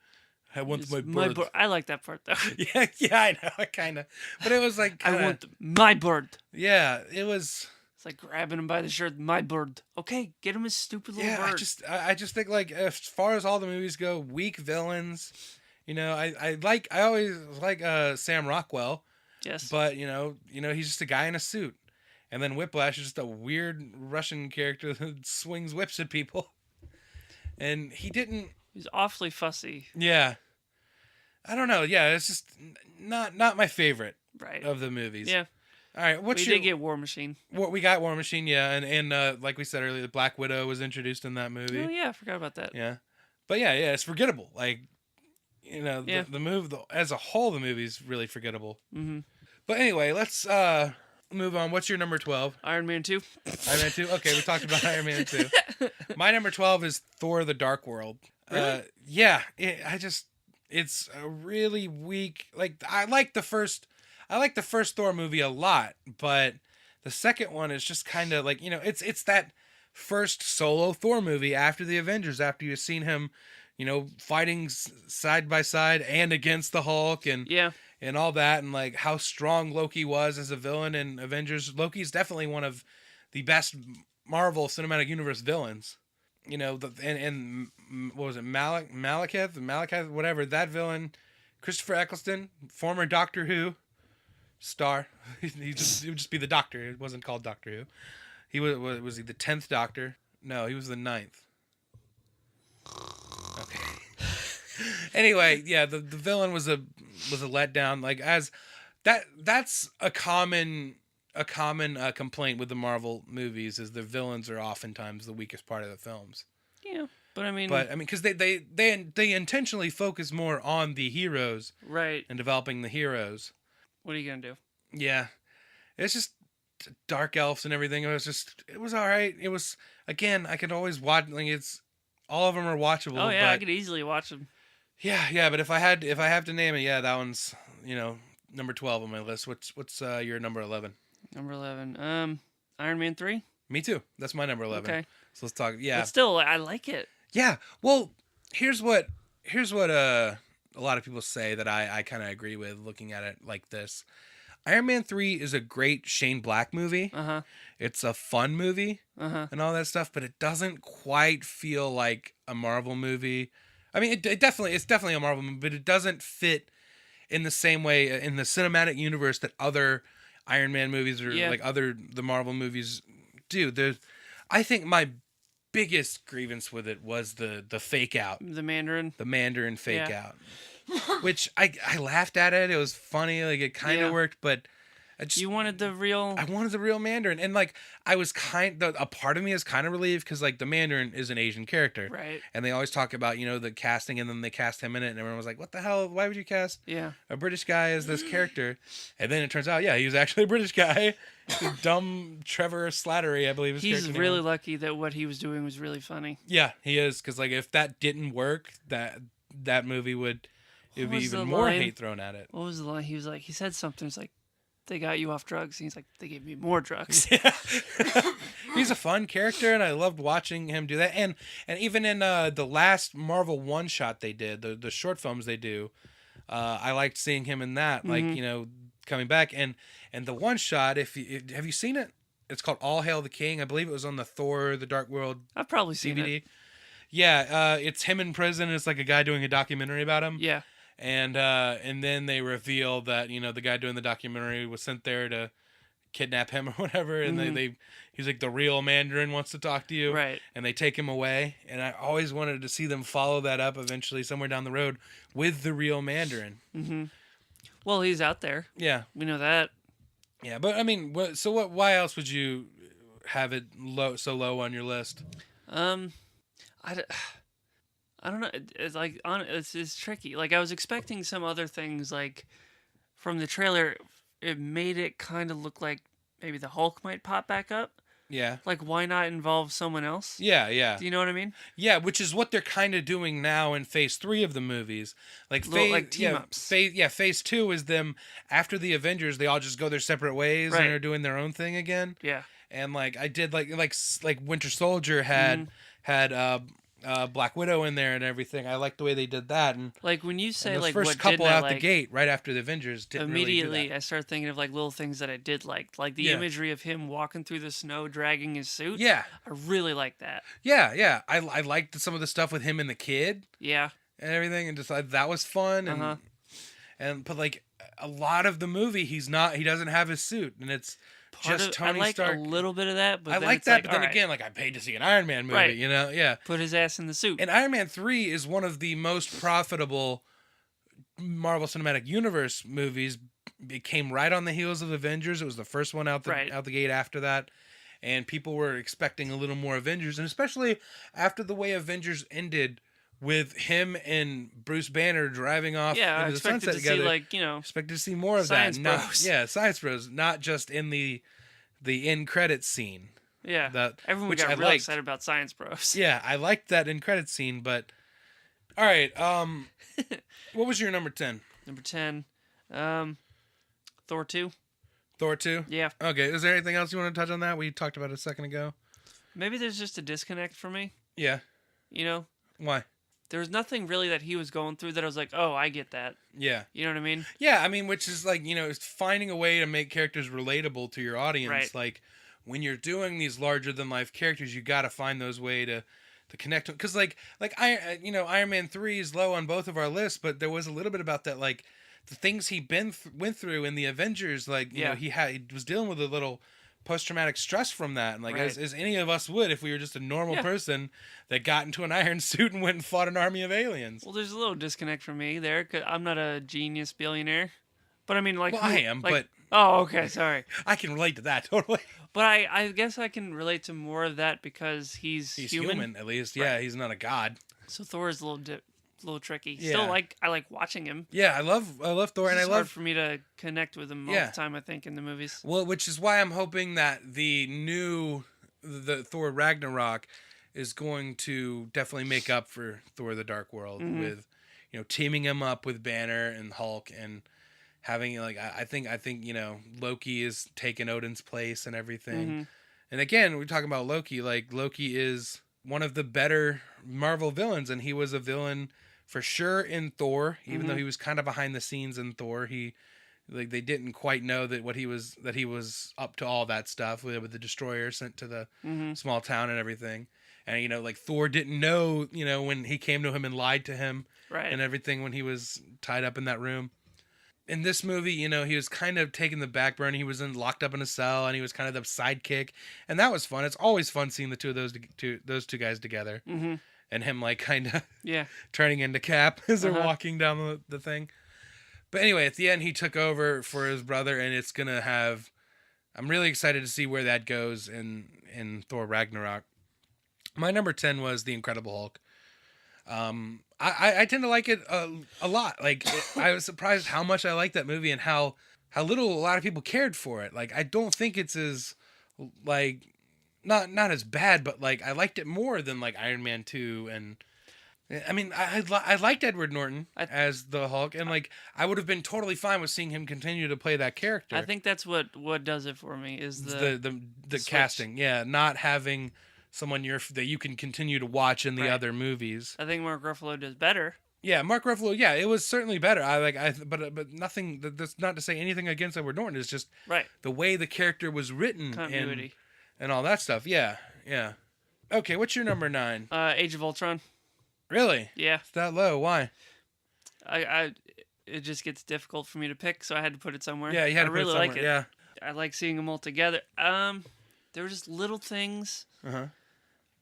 I want my bird. I like that part though. Yeah, I know, kind of. But it was like I want my bird. Yeah, it was. It's like grabbing him by the shirt. My bird. Okay, get him his stupid little Yeah, bird. I just think like as far as all the movies go, weak villains. I always like Sam Rockwell, Yes. but he's just a guy in a suit. And then Whiplash is just a weird Russian character that swings whips at people. And he didn't. He's awfully fussy. Yeah. I don't know. Yeah, it's just not my favorite Right. of the movies. Yeah. All right. We did get War Machine. What we got War Machine, yeah, and like we said earlier, the Black Widow was introduced in that movie. Oh yeah, I forgot about that. Yeah. But yeah, it's forgettable. Like, the move as a whole, the movie's really forgettable. Mm-hmm. But anyway, let's move on. What's your number 12? Iron Man 2. Iron Man 2? Okay, we talked about Iron Man 2. My number 12 is Thor the Dark World. Really? Yeah, it's a really weak, like, I like the first Thor movie a lot, but the second one is just kind of like, it's that first solo Thor movie after the Avengers, after you've seen him, fighting side by side and against the Hulk and all that, and like how strong Loki was as a villain in Avengers. Loki's definitely one of the best Marvel Cinematic Universe villains. And what was it, Malekith, whatever, that villain, Christopher Eccleston, former Doctor Who star. he would just be the Doctor. It wasn't called Doctor Who. He was he the 10th Doctor? No, he was the 9th. Okay. Anyway, yeah, the villain was a letdown. Like, as that's a common complaint with the Marvel movies, is the villains are oftentimes the weakest part of the films. Yeah, but I mean, because they intentionally focus more on the heroes, right, and developing the heroes. What are you gonna do? Yeah, it's just dark elves and everything. It was all right. It was, again, I could always watch. Like, all of them are watchable. Oh yeah, but, I could easily watch them. Yeah. But if I have to name it, yeah, that one's number 12 on my list. What's your number 11? Number 11. Iron Man 3. Me too. That's my number 11. Okay. So let's talk. Yeah. But still, I like it. Yeah. Well, here's what a lot of people say that I kind of agree with, looking at it like this. Iron Man 3 is a great Shane Black movie. Uh-huh. It's a fun movie. Uh-huh. And all that stuff, but it doesn't quite feel like a Marvel movie. I mean, it's definitely a Marvel movie, but it doesn't fit in the same way in the cinematic universe that other Iron Man movies or the Marvel movies do. I think my biggest grievance with it was the fake out. The Mandarin fake out. Which I laughed at it. It was funny. Like, it kind of worked, but you wanted the real. I wanted the real Mandarin, and like I was a part of me is kind of relieved, because like the Mandarin is an Asian character, right? And they always talk about the casting, and then they cast him in it, and everyone was like, "What the hell? Why would you cast a British guy as this character?" And then it turns out, he was actually a British guy. Dumb Trevor Slattery, I believe his character name. He's really lucky that what he was doing was really funny. Yeah, he is, because like if that didn't work, that movie would be even more hate thrown at it. What was the line? He said something. It's like, they got you off drugs. And he's like, they gave me more drugs. Yeah. He's a fun character, and I loved watching him do that. And even in the last Marvel one shot they did, the short films they do, I liked seeing him in that. Like, coming back, and the one shot. Have you seen it? It's called All Hail the King. I believe it was on the Thor the Dark World I've probably seen it. Yeah, it's him in prison. It's like a guy doing a documentary about him. Yeah. And then they reveal that the guy doing the documentary was sent there to kidnap him or whatever, and he's like, the real Mandarin wants to talk to you, right? And they take him away, and I always wanted to see them follow that up eventually somewhere down the road with the real Mandarin. Mm-hmm. Well, he's out there. Yeah, we know that. Yeah, but I mean, why else would you have it so low on your list? I don't know. It's like it's tricky. Like, I was expecting some other things. Like, from the trailer, it made it kind of look like maybe the Hulk might pop back up. Yeah. Like, why not involve someone else? Yeah. Do you know what I mean? Yeah, which is what they're kind of doing now in Phase 3 of the movies. Like team-ups. Phase 2 is them after the Avengers. They all just go their separate ways, and are doing their own thing again. Yeah. And like I did like Winter Soldier had Black Widow in there and everything. I like the way they did that, and Like when you say those like first what couple didn't I out the like, gate right after the Avengers didn't really do immediately that. I start thinking of like little things that I did like the Yeah, imagery of him walking through the snow dragging his suit. yeah, I really like that. yeah, yeah. I liked some of the stuff with him and the kid Yeah. and everything, and just that was fun, Uh-huh. and but like a lot of the movie, he doesn't have his suit, and it's Part just of I Tony like Stark. a little bit of that, but I then like it's that, like, but then all right, again, like I paid to see an Iron Man movie, right. Yeah. Put his ass in the suit. And Iron Man 3 is one of the most profitable Marvel Cinematic Universe movies. It came right on the heels of Avengers. It was the first one out the gate after that, and people were expecting a little more Avengers, and especially after the way Avengers ended with him and Bruce Banner driving off Yeah, I into the expected sunset to together. see like, you know, Expected to see more of Science that. Bros. Yeah, Science Bros. Not just in the end credits scene. yeah. That Everyone which got I real liked. excited about Science Bros. Yeah, I liked that end credits scene, but all right. What was your number 10? Number 10, Thor 2. Thor 2? Yeah. Okay, is there anything else you want to touch on that? We talked about it a second ago. Maybe there's just a disconnect for me, Yeah. you know? Why? There was nothing really that he was going through that I was like, oh, I get that. Yeah. You know what I mean? Yeah, I mean, which is like, it's finding a way to make characters relatable to your audience. Right. Like, when you're doing these larger than life characters, you got to find those way to connect to, because Iron Man 3 is low on both of our lists, but there was a little bit about that, like the things he went through in the Avengers, like he was dealing with a little post-traumatic stress from that, and like Right. as any of us would if we were just a normal Yeah. person that got into an iron suit and went and fought an army of aliens. Well, there's a little disconnect for me there, 'cause I'm not a genius billionaire. But I mean, like, Well, I am, like, but oh, okay, sorry. I can relate to that totally. But I guess I can relate to more of that because he's Human at least. Yeah, he's not a god. So Thor is a little tricky. Yeah. Still, I like watching him. Yeah, I love Thor, and I It's love hard for me to connect with him all Yeah. the time. I think in the movies. Well, which is why I'm hoping that the Thor Ragnarok is going to definitely make up for Thor: The Dark World with, teaming him up with Banner and Hulk and having I think Loki is taking Odin's place and everything. And again, we're talking about Loki. Like Loki is one of the better Marvel villains, and he was a villain for sure in Thor, even though he was kind of behind the scenes in Thor. They didn't quite know that he was up to all that stuff with the destroyer sent to the small town and everything. And Thor didn't know, when he came to him and lied to him Right. and everything when he was tied up in that room. In this movie, he was kind of taking the back burner. He was locked up in a cell, and he was kind of the sidekick, and that was fun. It's always fun seeing the two of those two guys together, and him kind of Yeah. turning into Cap as they're walking down the thing. But anyway, at the end, he took over for his brother, and it's gonna have. I'm really excited to see where that goes in Thor Ragnarok. My number 10 was The Incredible Hulk. I tend to like it a lot. Like I was surprised how much I liked that movie and how little a lot of people cared for it. Like I don't think it's as not as bad, but I liked it more than Iron Man 2. And I mean I liked Edward Norton as the Hulk, and I would have been totally fine with seeing him continue to play that character. I think that's what does it for me is the switch. casting. Yeah, not having someone that you can continue to watch in the Right. other movies. I think Mark Ruffalo does better. Yeah, Mark Ruffalo. Yeah, it was certainly better. But nothing. That's not to say anything against Edward Norton. It's just Right. the way the character was written Continuity. and all that stuff. Yeah, yeah. Okay, what's your number 9? Age of Ultron. Really? Yeah. It's that low? Why? It just gets difficult for me to pick, so I had to put it somewhere. Yeah, you had to I put really it somewhere. like it. Yeah. I like seeing them all together. There were just little things. Uh huh.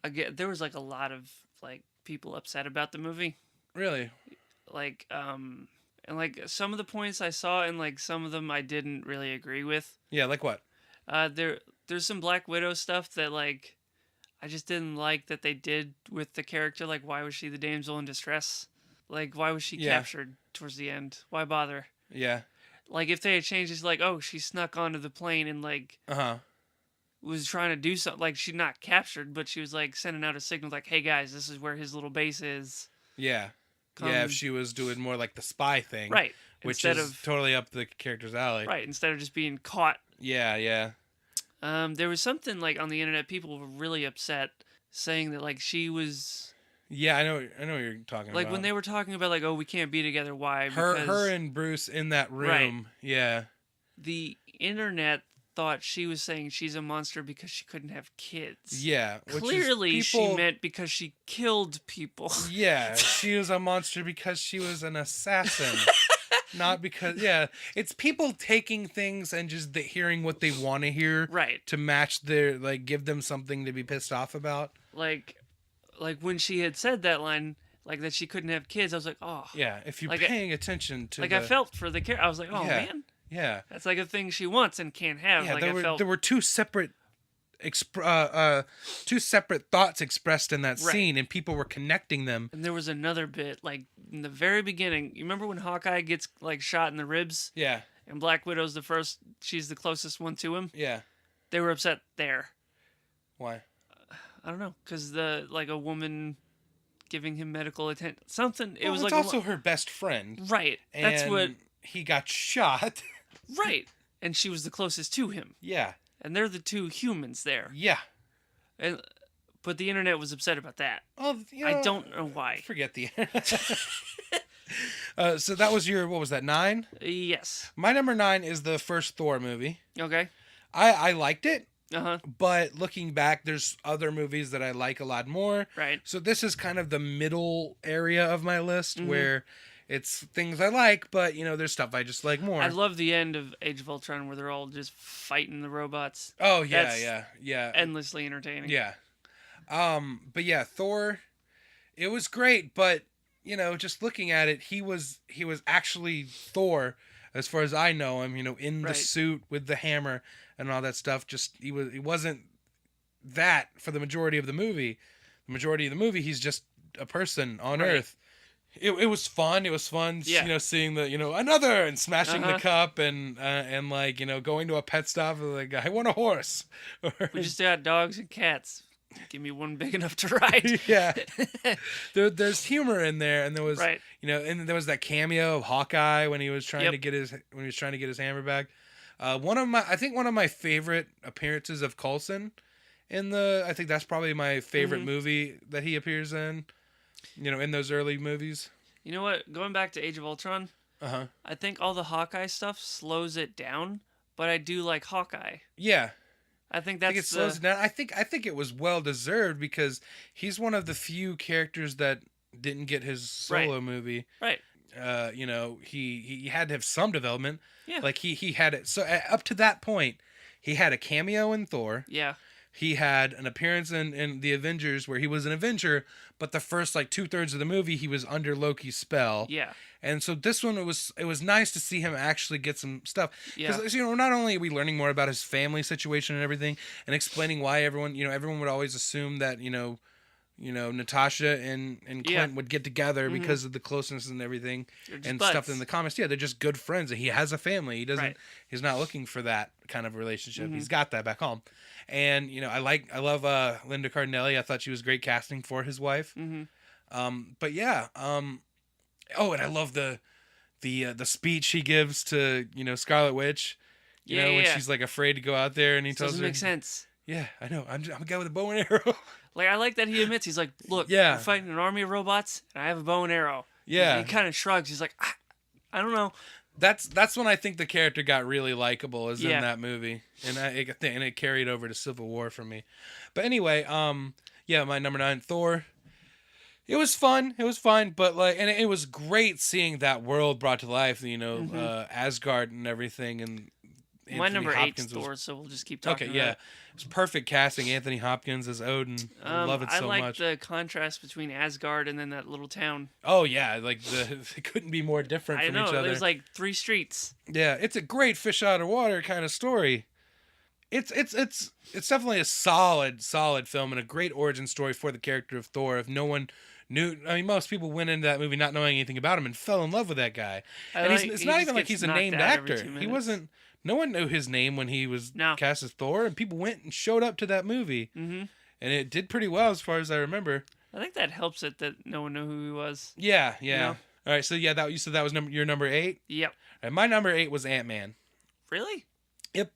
Again, there was a lot of people upset about the movie. Really? And some of the points I saw and some of them I didn't really agree with. Yeah. Like what? There's some Black Widow stuff that I just didn't like that they did with the character. Why was she the damsel in distress? Why was she captured towards the end? Why bother? Yeah. If they had changed it to she snuck onto the plane and Uh huh. was trying to do something, she's not captured, but she was sending out a signal hey guys, this is where his little base is. Yeah. Yeah. If she was doing more the spy thing, Right. which Instead is of totally up the character's alley. right, instead of just being caught. Yeah. Yeah. There was something on the internet, people were really upset saying that she was Yeah, I know what you're talking Like about. when they were talking about like, oh, we can't be together. Why? Her and Bruce in that room. Right. Yeah. The internet thought she was saying she's a monster because she couldn't have kids. Yeah. Clearly, she meant because she killed people. Yeah, she was a monster because she was an assassin. Not because, yeah. It's people taking things and just hearing what they want to hear. Right. To match their, like, give them something to be pissed off about. Like when she had said that line, like that she couldn't have kids, I was like, oh. Yeah, if you're like paying attention to I felt for the character. I was like, oh, yeah, man. Yeah. That's like a thing she wants and can't have. Yeah, Like there were two separate thoughts expressed in that scene, and people were connecting them. And there was another bit, like in the very beginning. You remember when Hawkeye gets like shot in the ribs? Yeah. And Black Widow's the first. She's the closest one to him. Yeah. They were upset there. Why? I don't know, because a woman giving him medical attention, something. It was it's like also her best friend, right? And that's what he got shot. Right, and she was the closest to him. Yeah. And they're the two humans there. Yeah. But the internet was upset about that. Oh, I don't know why. Forget the internet. So that was what was that, 9? Yes. My number 9 is the first Thor movie. Okay. I liked it. Uh-huh. But looking back, there's other movies that I like a lot more. Right. So this is kind of the middle area of my list where it's things I like, but, there's stuff I just like more. I love the end of Age of Ultron where they're all just fighting the robots. Oh, yeah, That's yeah. endlessly entertaining. Yeah. But yeah, Thor, it was great, but, just looking at it, he was actually Thor, as far as I know him, in the suit with the hammer and all that stuff. Just, he wasn't that for the majority of the movie. The majority of the movie, he's just a person on Earth. It was fun. It was fun, seeing the, another, and smashing the cup and like, going to a pet stop and like, I want a horse. We just got dogs and cats. Give me one big enough to ride. Yeah. There's humor in there, and there was, and there was that cameo of Hawkeye when he was trying to get his hammer back. One of my favorite appearances of Coulson I think that's probably my favorite movie that he appears in. In those early movies. You know what? Going back to Age of Ultron, I think all the Hawkeye stuff slows it down, but I do like Hawkeye. Yeah. I think it slows it down. I think it was well deserved because he's one of the few characters that didn't get his solo movie. Right. He had to have some development. Yeah. Like he had it. So up to that point, he had a cameo in Thor. Yeah. He had an appearance in the Avengers where he was an Avenger, but the first 2/3 of the movie he was under Loki's spell. Yeah. And so this one, it was nice to see him actually get some stuff. Yeah. Because not only are we learning more about his family situation and everything, and explaining why everyone would always assume that Natasha and Clint would get together because of the closeness and everything and buds. stuff in the comics. Yeah, they're just good friends, and he has a family. He doesn't. Right. He's not looking for that kind of relationship. He's got that back home. And I love Linda Cardinelli. I thought she was great casting for his wife. But yeah. Oh, and I love the speech he gives to Scarlet Witch. When she's afraid to go out there, and he tells her, doesn't make sense. Yeah, I know. I'm a guy with a bow and arrow. I like that he admits, he's like, look, we're fighting an army of robots, and I have a bow and arrow. Yeah. And he kind of shrugs. He's like, I don't know. That's when I think the character got really likable, is in that movie, and it carried over to Civil War for me. But anyway, my number 9, Thor. It was fun. It was fun, but and it was great seeing that world brought to life. Asgard and everything, and my number 8 is Thor, so we'll just keep talking. Okay, yeah, it was perfect casting. Anthony Hopkins as Odin. I love it so much. I like the contrast between Asgard and then that little town. Oh yeah, it couldn't be more different from each other. There's 3 streets. Yeah, it's a great fish out of water kind of story. It's definitely a solid film and a great origin story for the character of Thor. If no one knew, most people went into that movie not knowing anything about him and fell in love with that guy. And it's not even like he's a named actor. He wasn't. No one knew his name when he was cast as Thor, and people went and showed up to that movie, and it did pretty well as far as I remember. I think that helps it that no one knew who he was. Yeah. All right, so you said that was your number 8. Yep. All right, my number 8 was Ant-Man. Really? Yep.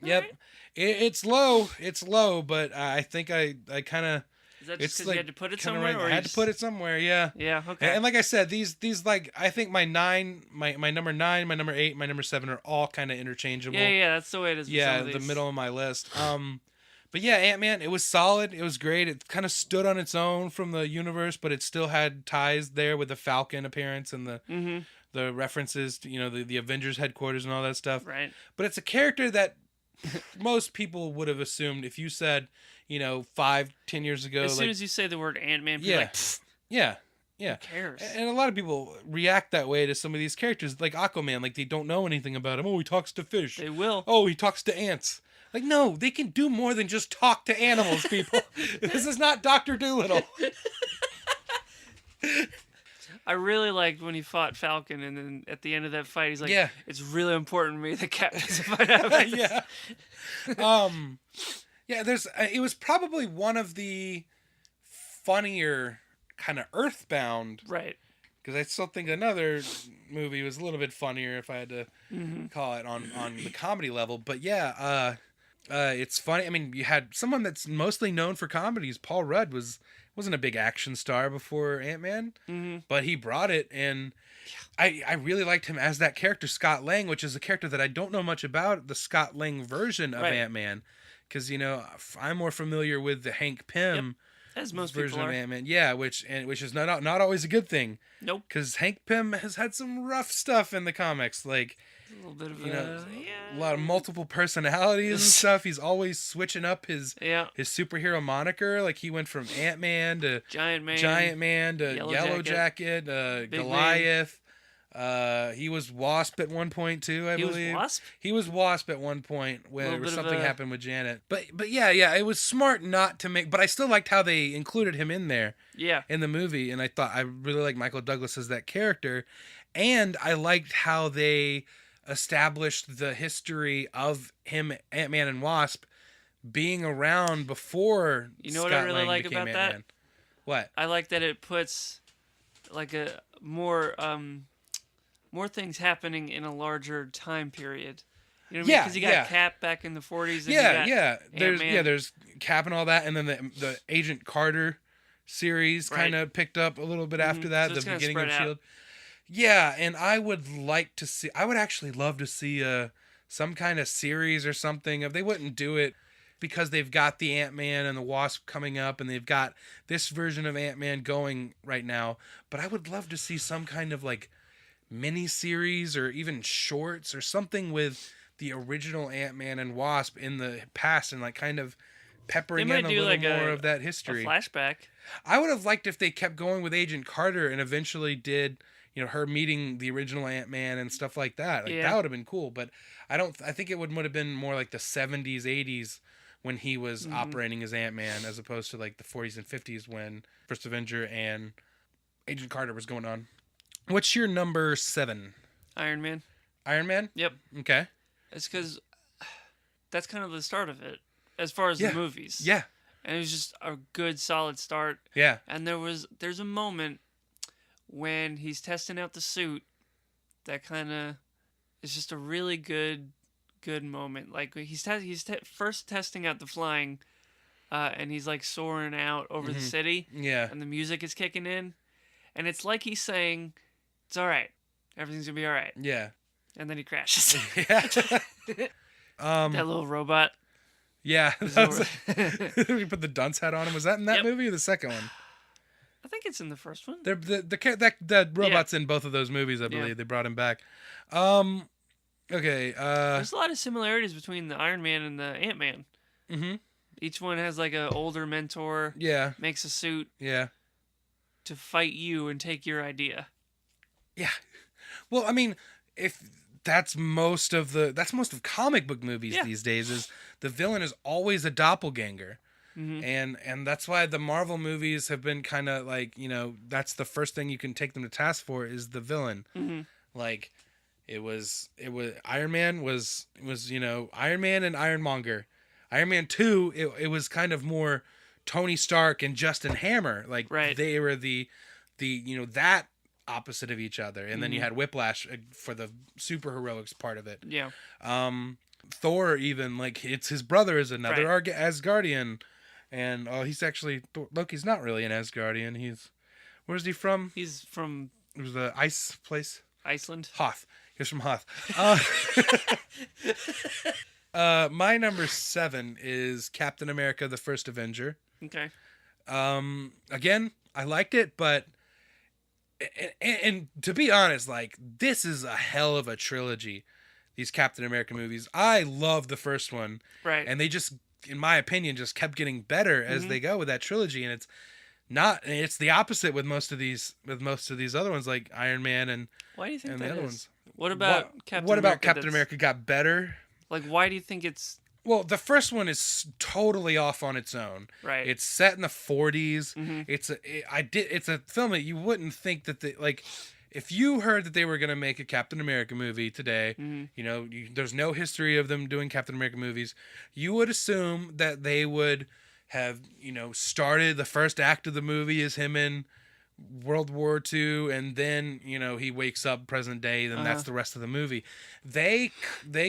Right. It's low, but I think I kind of Is that just It's because like you had to put it kinda somewhere? right. Or I had to put it somewhere. Yeah. Yeah, okay. And like I said, these like I think my number 9, my number 8, my number 7 are all kind of interchangeable. Yeah, that's the way it is with some Yeah, of the these. middle of my list. But yeah, Ant-Man, it was solid. It was great. It kind of stood on its own from the universe, but it still had ties there with the Falcon appearance and the references to, the Avengers headquarters and all that stuff. Right. But it's a character that most people would have assumed if you said, 5-10 years ago. As soon as you say the word Ant-Man, people yeah, are like, "Pfft, yeah, who cares?" and a lot of people react that way to some of these characters, like Aquaman. Like they don't know anything about him. Oh, he talks to fish. They will. Oh, he talks to ants. Like, no, they can do more than just talk to animals, people. This is not Dr. Dolittle. I really liked when he fought Falcon, and then at the end of that fight, he's like, Yeah. "It's really important to me that Captain's fight happens." Yeah. Yeah, it was probably one of the funnier kind of Earthbound, Right. because I still think another movie was a little bit funnier if I had to call it on the comedy level. But yeah, it's funny. I mean, you had someone that's mostly known for comedies. Paul Rudd wasn't a big action star before Ant-Man, but he brought it, and I really liked him as that character, Scott Lang, which is a character that I don't know much about, the Scott Lang version of Ant-Man, because I'm more familiar with the Hank Pym As most version people of are. Ant-Man. Yeah, which is not always a good thing. Nope. Because Hank Pym has had some rough stuff in the comics, like A little bit of a lot of multiple personalities and stuff. He's always switching up his superhero moniker. Like he went from Ant-Man to Giant Man to Yellow Jacket, Goliath. He was Wasp at one point too, I believe. He was Wasp? He was Wasp at one point when Bit of something a- happened with Janet. But yeah, it was smart not to make. But I still liked how they included him in there. Yeah. In the movie, and I really like Michael Douglas as that character, and I liked how they established the history of him, Ant-Man and Wasp, being around before. You know what Scott I really Lang like became about Ant-Man. that? What? I like that it puts like a more things happening in a larger time period. You know what I mean? Because you got Cap back in the 40s. And you got There's Cap and all that, and then the Agent Carter series kind of picked up a little bit after that, So the it's kinda beginning of spread out. Shield. Yeah, and I would actually love to see some kind of series or something. If they wouldn't do it because they've got the Ant-Man and the Wasp coming up, and they've got this version of Ant-Man going right now, but I would love to see some kind of like mini series or even shorts or something with the original Ant-Man and Wasp in the past, and like kind of peppering in a little more of that history. A flashback. I would have liked if they kept going with Agent Carter and eventually did, her meeting the original Ant-Man and stuff like that. Like that would have been cool, but I think it would have been more like the 70s, 80s when he was operating as Ant-Man, as opposed to like the 40s and 50s when First Avenger and Agent Carter was going on. What's your number 7? Iron Man. Iron Man? Yep. Okay. It's because that's kind of the start of it, as far as the movies. Yeah. And it was just a good, solid start. Yeah. And there's a moment when he's testing out the suit that kind of is just a really good moment. Like he's first testing out the flying, and he's like soaring out over the city. Yeah. And the music is kicking in, and it's like he's saying, "It's all right. Everything's gonna be all right." Yeah. And then he crashes. Yeah. That little robot. Yeah. We put the dunce hat on him. Was that in that movie or the second one? I think it's in the first one. The robot's in both of those movies, I believe. Yeah. They brought him back. Okay. There's a lot of similarities between the Iron Man and the Ant-Man. Mm-hmm. Each one has like an older mentor. Yeah. Makes a suit. Yeah. To fight you and take your idea. Yeah. Well, I mean, if that's most of comic book movies these days, is the villain is always a doppelganger. Mm-hmm. And that's why the Marvel movies have been kind of like, that's the first thing you can take them to task for is the villain. Mm-hmm. Like it was Iron Man was Iron Man and Ironmonger. Iron Man 2, it was kind of more Tony Stark and Justin Hammer. Like they were the that opposite of each other. And then you had Whiplash for the super heroics part of it. Yeah. Thor, even, like, it's his brother is another Asgardian. And he's actually Loki's not really an Asgardian. Where's he from? He's from It was the ice place. Iceland. Hoth. He's from Hoth. My number 7 is Captain America: The First Avenger. Okay. Again, I liked it, but and to be honest, like, this is a hell of a trilogy. These Captain America movies. I love the first one, Right. and they just, in my opinion, just kept getting better as they go with that trilogy. And it's the opposite with most of these other ones, like Iron Man and Why do you think and that the other is? ones. What about Captain What about America Captain that's- America got better? Like, why do you think it's Well, the first one is totally off on its own. right? It's set in the 40s. Mhm. It's a film that you wouldn't think that if you heard that they were going to make a Captain America movie today, there's no history of them doing Captain America movies, you would assume that they would have, started the first act of the movie as him in World War II, and then he wakes up present day, then that's the rest of the movie. They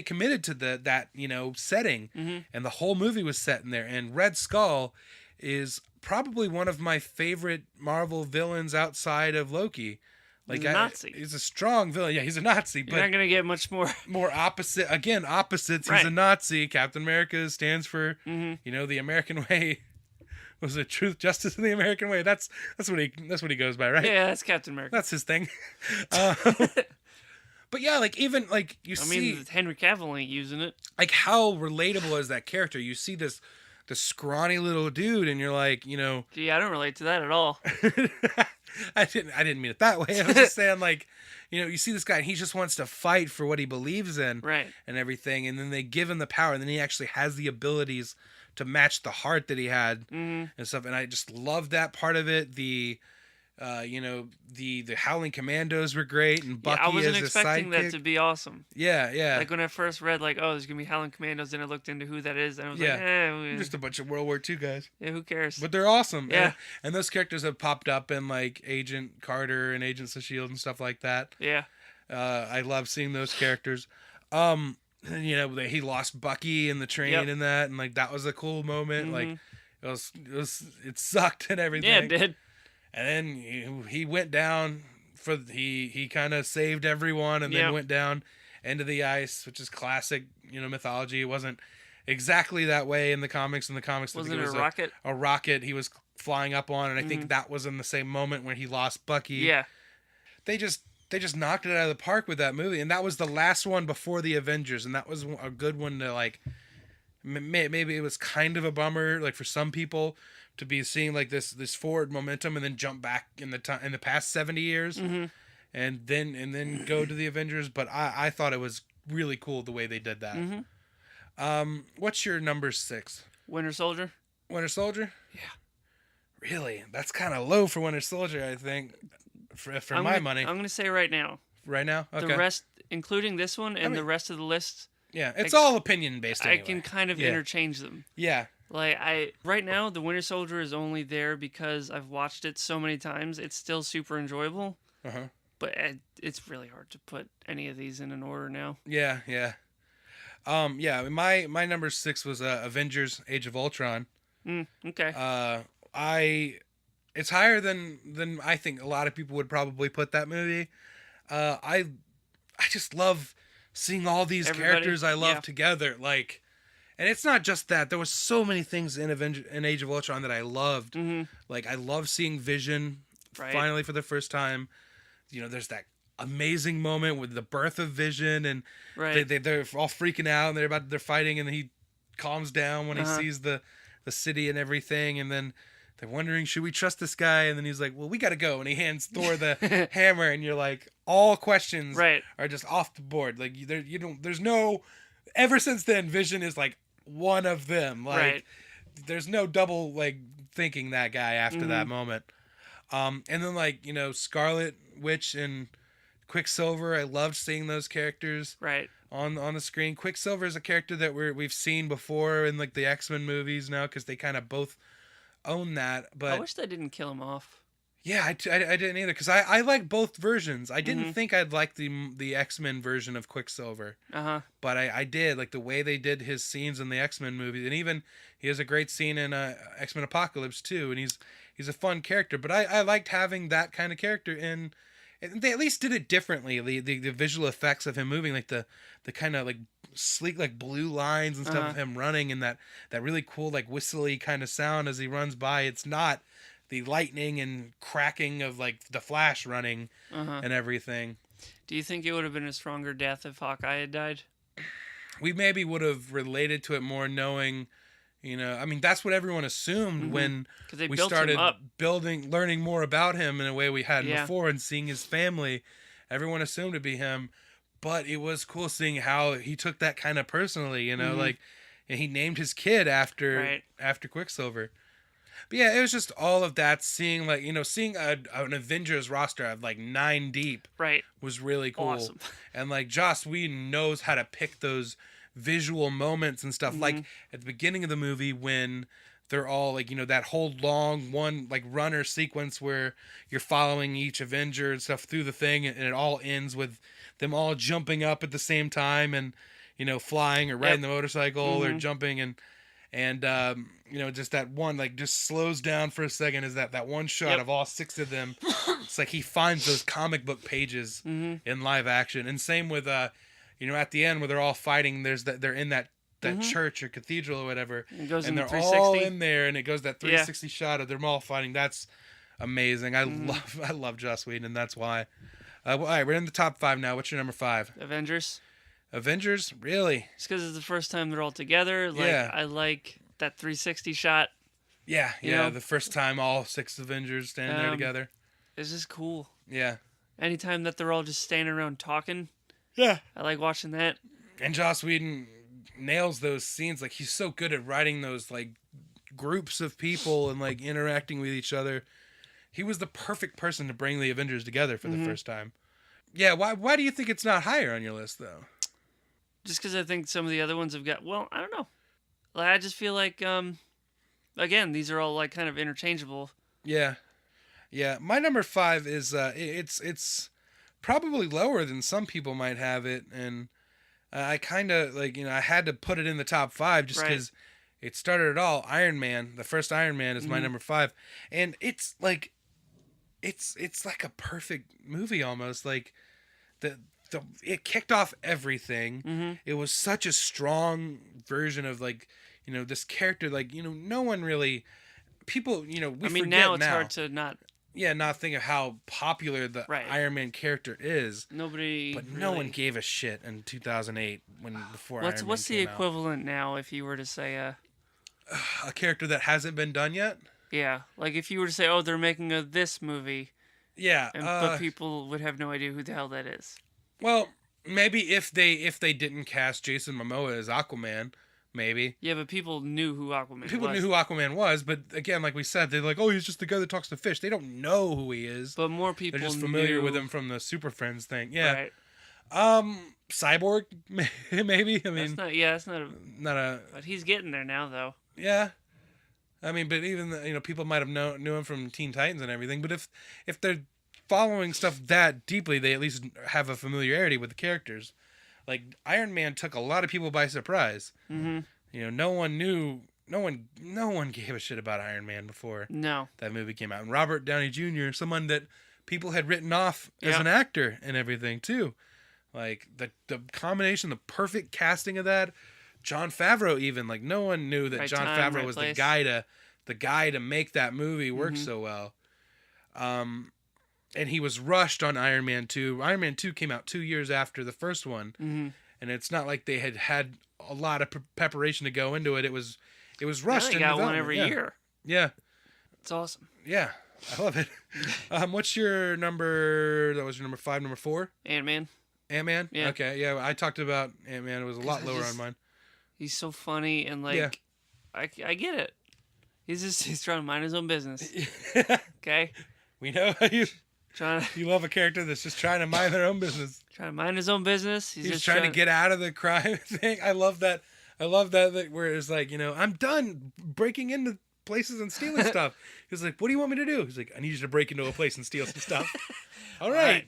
committed to that setting, and the whole movie was set in there. And Red Skull is probably one of my favorite Marvel villains outside of Loki. Like, He's a Nazi. He's a strong villain. Yeah, he's a Nazi. You're but not gonna get much more. more opposite. Again, opposites. He's Right. a Nazi. Captain America stands for the American way. Was it truth, justice, and the American way? That's what he goes by, right? Yeah, that's Captain America. That's his thing. But yeah, like, even like you I see, mean, Henry Cavill ain't using it. like, how relatable is that character? You see this scrawny little dude, and you're like, Gee, I don't relate to that at all. I didn't mean it that way. I was just saying, like, you see this guy, and he just wants to fight for what he believes in, Right. and everything, and then they give him the power, and then he actually has the abilities to match the heart that he had and stuff. And I just love that part of it. The Howling Commandos were great, and Bucky I wasn't as expecting his sidekick. that to be awesome. Yeah. Like, when I first read, like, oh, there's gonna be Howling Commandos, then I looked into who that is, and I was Yeah. like, Just a bunch of World War II guys. yeah, who cares? But they're awesome. Yeah. And those characters have popped up in, like, Agent Carter and Agents of S.H.I.E.L.D. and stuff like that. Yeah. I love seeing those characters. He lost Bucky in the train Yep. and that, and, like, that was a cool moment. Like, it sucked and everything. Yeah, it did. And then he went down he kind of saved everyone, and then went down into the ice, which is classic, mythology. It wasn't exactly that way in the comics. In the comics, Wasn't it it was a rocket? A rocket he was flying up on, and I think that was in the same moment when he lost Bucky. Yeah. They just knocked it out of the park with that movie, and that was the last one before the Avengers, and that was a good one to, like, maybe it was kind of a bummer, like, for some people, to be seeing, like, this forward momentum and then jump back in the past 70 years and then go to the Avengers. But I thought it was really cool the way they did that. What's your number 6? Winter Soldier. Winter Soldier? Yeah. Really? That's kind of low for Winter Soldier, I think, for my money. I'm gonna say right now. Right now? Okay. The rest, including this one and the rest of the list, yeah, it's all opinion based anyway. I can kind of interchange them. Yeah. Like, right now, the Winter Soldier is only there because I've watched it so many times. It's still super enjoyable. But it's really hard to put any of these in an order now. Yeah. My number 6 was Avengers: Age of Ultron. Okay. It's higher than I think a lot of people would probably put that movie. I just love seeing all these characters I love together. Like, and it's not just that. There was so many things in Age of Ultron that I loved. Like, I love seeing Vision finally for the first time. There's that amazing moment with the birth of Vision, and they're all freaking out, and they're fighting, and he calms down when he sees the city and everything, and then they're wondering, should we trust this guy? And then he's like, well, we gotta go, and he hands Thor the hammer, and you're like, all questions are just off the board. Like, there's no, ever since then, Vision is like one of them. Like, there's no double, like, thinking that guy after that moment. And then, like, Scarlet Witch and Quicksilver, I loved seeing those characters on the screen. Quicksilver is a character that we've seen before in, like, the X-Men movies now, because they kind of both own that. But I wish they didn't kill him off. Yeah, I didn't either because I like both versions. I didn't Mm-hmm. think I'd like the X-Men version of Quicksilver, Uh-huh. but I did like the way they did his scenes in the X-Men movie, and even he has a great scene in X-Men Apocalypse too, and he's a fun character. But I liked having that kind of character in. And they at least did it differently. The visual effects of him moving, like the kind of like sleek like blue lines and stuff Uh-huh. of him running, and that really cool like whistly kind of sound as he runs by. It's not the lightning and cracking of like the Flash running Uh-huh. and everything. Do you think it would have been a stronger death if Hawkeye had died? We maybe would have related to it more knowing, I mean, that's what everyone assumed Mm-hmm. when Because they we built started him up. learning more about him in a way we hadn't Yeah. before and seeing his family. Everyone assumed it'd be him, but it was cool seeing how he took that kind of personally, Mm-hmm. like and he named his kid Right. after Quicksilver. But yeah, it was just all of that. Seeing like seeing an Avengers roster of like 9 deep Right. was really cool. Awesome. And like Joss Whedon knows how to pick those visual moments and stuff. Mm-hmm. Like at the beginning of the movie when they're all like that whole long one like runner sequence where you're following each Avenger and stuff through the thing, and it all ends with them all jumping up at the same time and flying or riding the motorcycle or Mm-hmm. jumping and just that one like just slows down for a second is that one shot Yep. of all 6 of them. It's like he finds those comic book pages Mm-hmm. in live action, and same with at the end where they're all fighting. There's that they're in that Mm-hmm. church or cathedral or whatever, It goes and in they're 360. all in there, and it goes that 360 shot of them all fighting. That's amazing. I love Joss Whedon, and that's why. All right, we're in the top 5 now. What's your number 5? Avengers. Avengers, really? It's because it's the first time they're all together. Like, Yeah. I like that 360 shot. Yeah, You yeah. know? The first time all 6 Avengers standing there together. It's just cool. Yeah, Anytime that they're all just standing around talking, yeah. I like watching that. And Joss Whedon nails those scenes. Like he's so good at writing those like groups of people and like interacting with each other. He was the perfect person to bring the Avengers together for the first time. Yeah, why do you think it's not higher on your list though? Just because I think some of the other ones have got, well, I don't know. Like, I just feel like, again, these are all like kind of interchangeable. Yeah. Yeah, my number 5 is it's probably lower than some people might have it, and I kind of like I had to put it in the top 5 just Right. because it started it all. Iron Man, the first Iron Man, is my number 5, and it's like it's like a perfect movie almost. Like it kicked off everything. Mm-hmm. It was such a strong version of like this character. Like no one really people we I mean, forget now it's hard to not. not think of how popular the Right. Iron Man character is. Nobody. But really... no one gave a shit in 2008 before Iron Man What's the came out. equivalent now if you were to say A character that hasn't been done yet? yeah, like if you were to say, oh, they're making this movie, Yeah. but people would have no idea who the hell that is. Well, maybe if they didn't cast Jason Momoa as Aquaman, maybe. Yeah, but people knew who Aquaman People was. knew who Aquaman was, but again, like we said, they're like, oh, he's just the guy that talks to fish. They don't know who he is. But more people They're just familiar knew... with him from the Super Friends thing. Yeah. Right. Cyborg, maybe. I mean, That's not a... not a. But he's getting there now, though. Yeah. I mean, but even people might have knew him from Teen Titans and everything. But if they're following stuff that deeply, they at least have a familiarity with the characters. Like Iron Man took a lot of people by surprise. Mm-hmm. No one knew, no one gave a shit about Iron Man before No. that movie came out. And Robert Downey Jr., someone that people had written off as Yeah. an actor and everything too. Like the combination, the perfect casting of that. John Favreau, even like no one knew that Right John time, Favreau right was place. the guy to make that movie work so well. And he was rushed on Iron Man 2. Iron Man 2 came out 2 years after the first one, Mm-hmm. and it's not like they had a lot of preparation to go into it. It was rushed. They in got one development. every Yeah. year. Yeah, It's awesome. yeah, I love it. What's your number? That was your number 5, number 4. Ant-Man. Ant-Man? Yeah. Okay, yeah, I talked about Ant-Man. It was a lot I lower just- on mine. He's so funny and like... Yeah. I get it. He's trying to mind his own business. Okay? We know you Trying to love a character that's just trying to mind their own business. mind his own business. He's just trying to get out of the crime thing. I love that where it's like, I'm done breaking into places and stealing stuff. He's like, what do you want me to do? He's like, I need you to break into a place and steal some stuff. All right.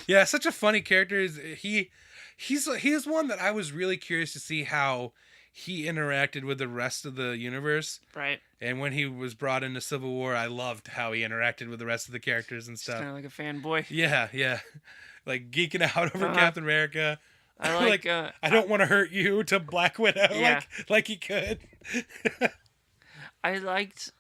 Yeah, such a funny character. He's one that I was really curious to see how he interacted with the rest of the universe. Right. And when he was brought into Civil War, I loved how he interacted with the rest of the characters and stuff. Kind of like a fanboy. Yeah. Like geeking out over Captain America. I like. I don't want to hurt you to Black Widow. Yeah. Like he could. I liked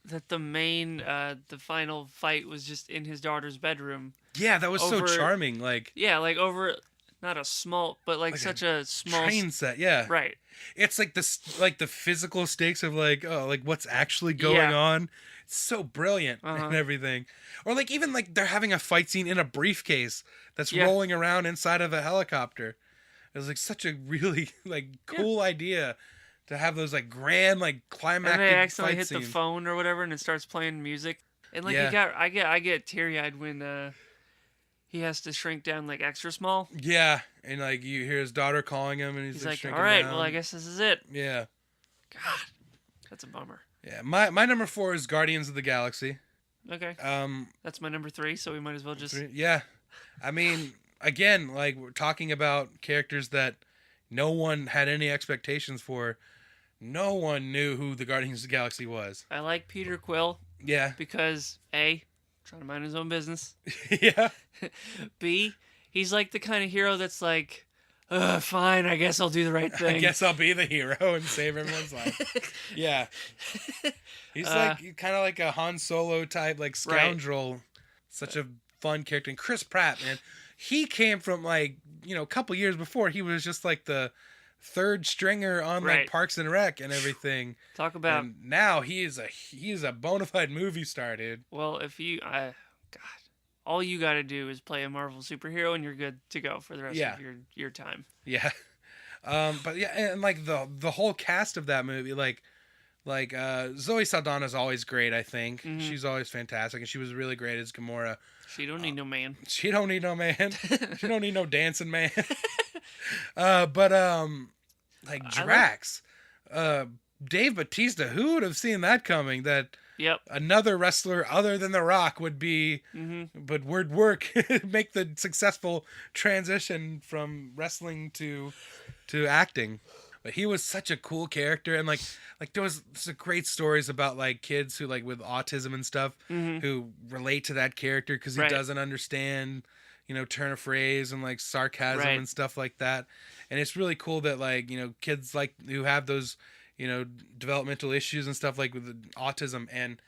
that the final fight was just in his daughter's bedroom. Yeah, that was so charming. Like. Yeah, like over. Not a small, but like such a small train set. Yeah. Right. It's like the physical stakes of like what's actually going on. It's so brilliant and everything. Or like even like they're having a fight scene in a briefcase that's rolling around inside of a helicopter. It was like such a really like cool idea to have those like grand like climactic. And they accidentally hit scenes. the phone or whatever, and it starts playing music. And like I get teary eyed when he has to shrink down like extra small. Yeah, and like you hear his daughter calling him, and he's like, all right, down. Well, I guess this is it. Yeah. God, that's a bummer. Yeah, my number 4 is Guardians of the Galaxy. Okay. That's my number 3, so we might as well just. Yeah, I mean, again, like we're talking about characters that no one had any expectations for. No one knew who the Guardians of the Galaxy was. I like Peter Quill. Yeah. Because A, trying to mind his own business. Yeah. B, he's like the kind of hero that's like, fine, I guess I'll do the right thing. I guess I'll be the hero and save everyone's life. Yeah. He's like kind of like a Han Solo type, like scoundrel. Right. Such a fun character. And Chris Pratt, man, he came from like, a couple years before, he was just like the third stringer on like Parks and Rec and everything. Talk about. And now he is a bona fide movie star, dude. Well, if you, God, all you got to do is play a Marvel superhero and you're good to go for the rest of your time. Yeah. But yeah, and like the whole cast of that movie, like Zoe Saldana is always great. I think she's always fantastic, and she was really great as Gamora. She don't need no man. She don't need no man. She don't need no dancing man. Like Drax, Dave Bautista. Who would have seen that coming? That another wrestler other than The Rock would be, but would work make the successful transition from wrestling to acting. But he was such a cool character, and like there was some great stories about like kids who like with autism and stuff who relate to that character because he doesn't understand, turn of phrase and like sarcasm and stuff like that. And it's really cool that like kids like who have those developmental issues and stuff like with autism, and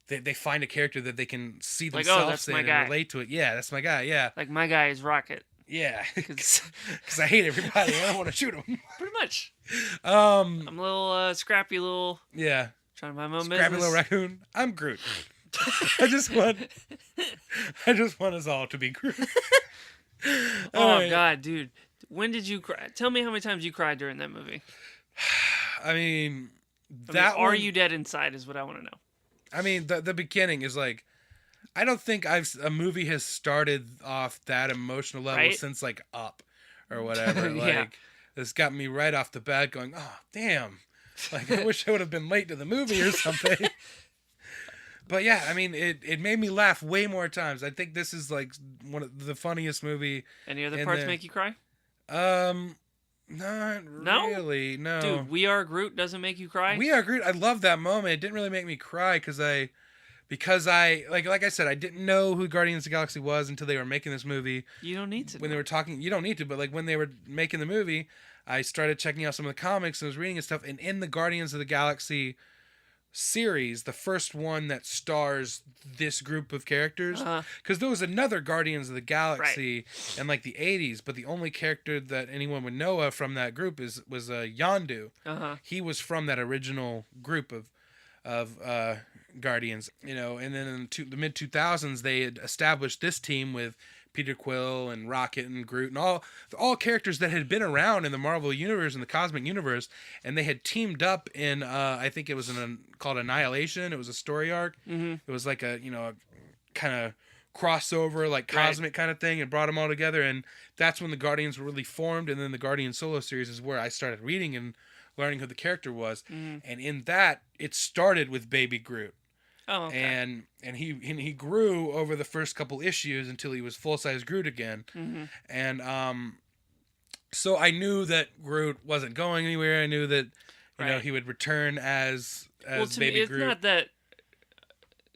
they find a character that they can see themselves in and relate to it. Yeah, that's my guy. Yeah, like my guy is Rocket. Yeah, because I hate everybody. I don't want to shoot them. Pretty much. I'm a little scrappy little. Yeah. Trying to mind my own scrappy business. Little raccoon. I'm Groot. I just want us all to be Groot. Oh God, dude! When did you cry? Tell me how many times you cried during that movie. I mean, are you dead inside? Is what I want to know. I mean, the beginning is like. I don't think a movie has started off that emotional level since like Up or whatever. Like it's got me right off the bat going, oh damn, like I wish I would have been late to the movie or something. But yeah, I mean it made me laugh way more times. I think this is like one of the funniest movie. Any other parts make you cry? Not really. No. Dude, We Are Groot doesn't make you cry? We Are Groot. I love that moment. It didn't really make me cry because I like I said, I didn't know who Guardians of the Galaxy was until they were making this movie. You don't need to. When they were talking, you don't need to, but like when they were making the movie, I started checking out some of the comics and was reading and stuff. And in the Guardians of the Galaxy series, the first one that stars this group of characters, because there was another Guardians of the Galaxy in like the 80s, but the only character that anyone would know of from that group was Yondu. He was from that original group of Guardians, and then in the mid 2000s they had established this team with Peter Quill and Rocket and Groot and all characters that had been around in the Marvel universe and the cosmic universe, and they had teamed up in I think it was called Annihilation. It was a story arc. It was like a kind of crossover like cosmic kind of thing, and brought them all together, and that's when the Guardians were really formed. And then the Guardian solo series is where I started reading and learning who the character was. Mm-hmm. And in that, it started with Baby Groot. Oh, okay. And he grew over the first couple issues until he was full-size Groot again. Mm-hmm. And so I knew that Groot wasn't going anywhere. I knew that Right. he would return as Well, to Baby me, it's Groot. not that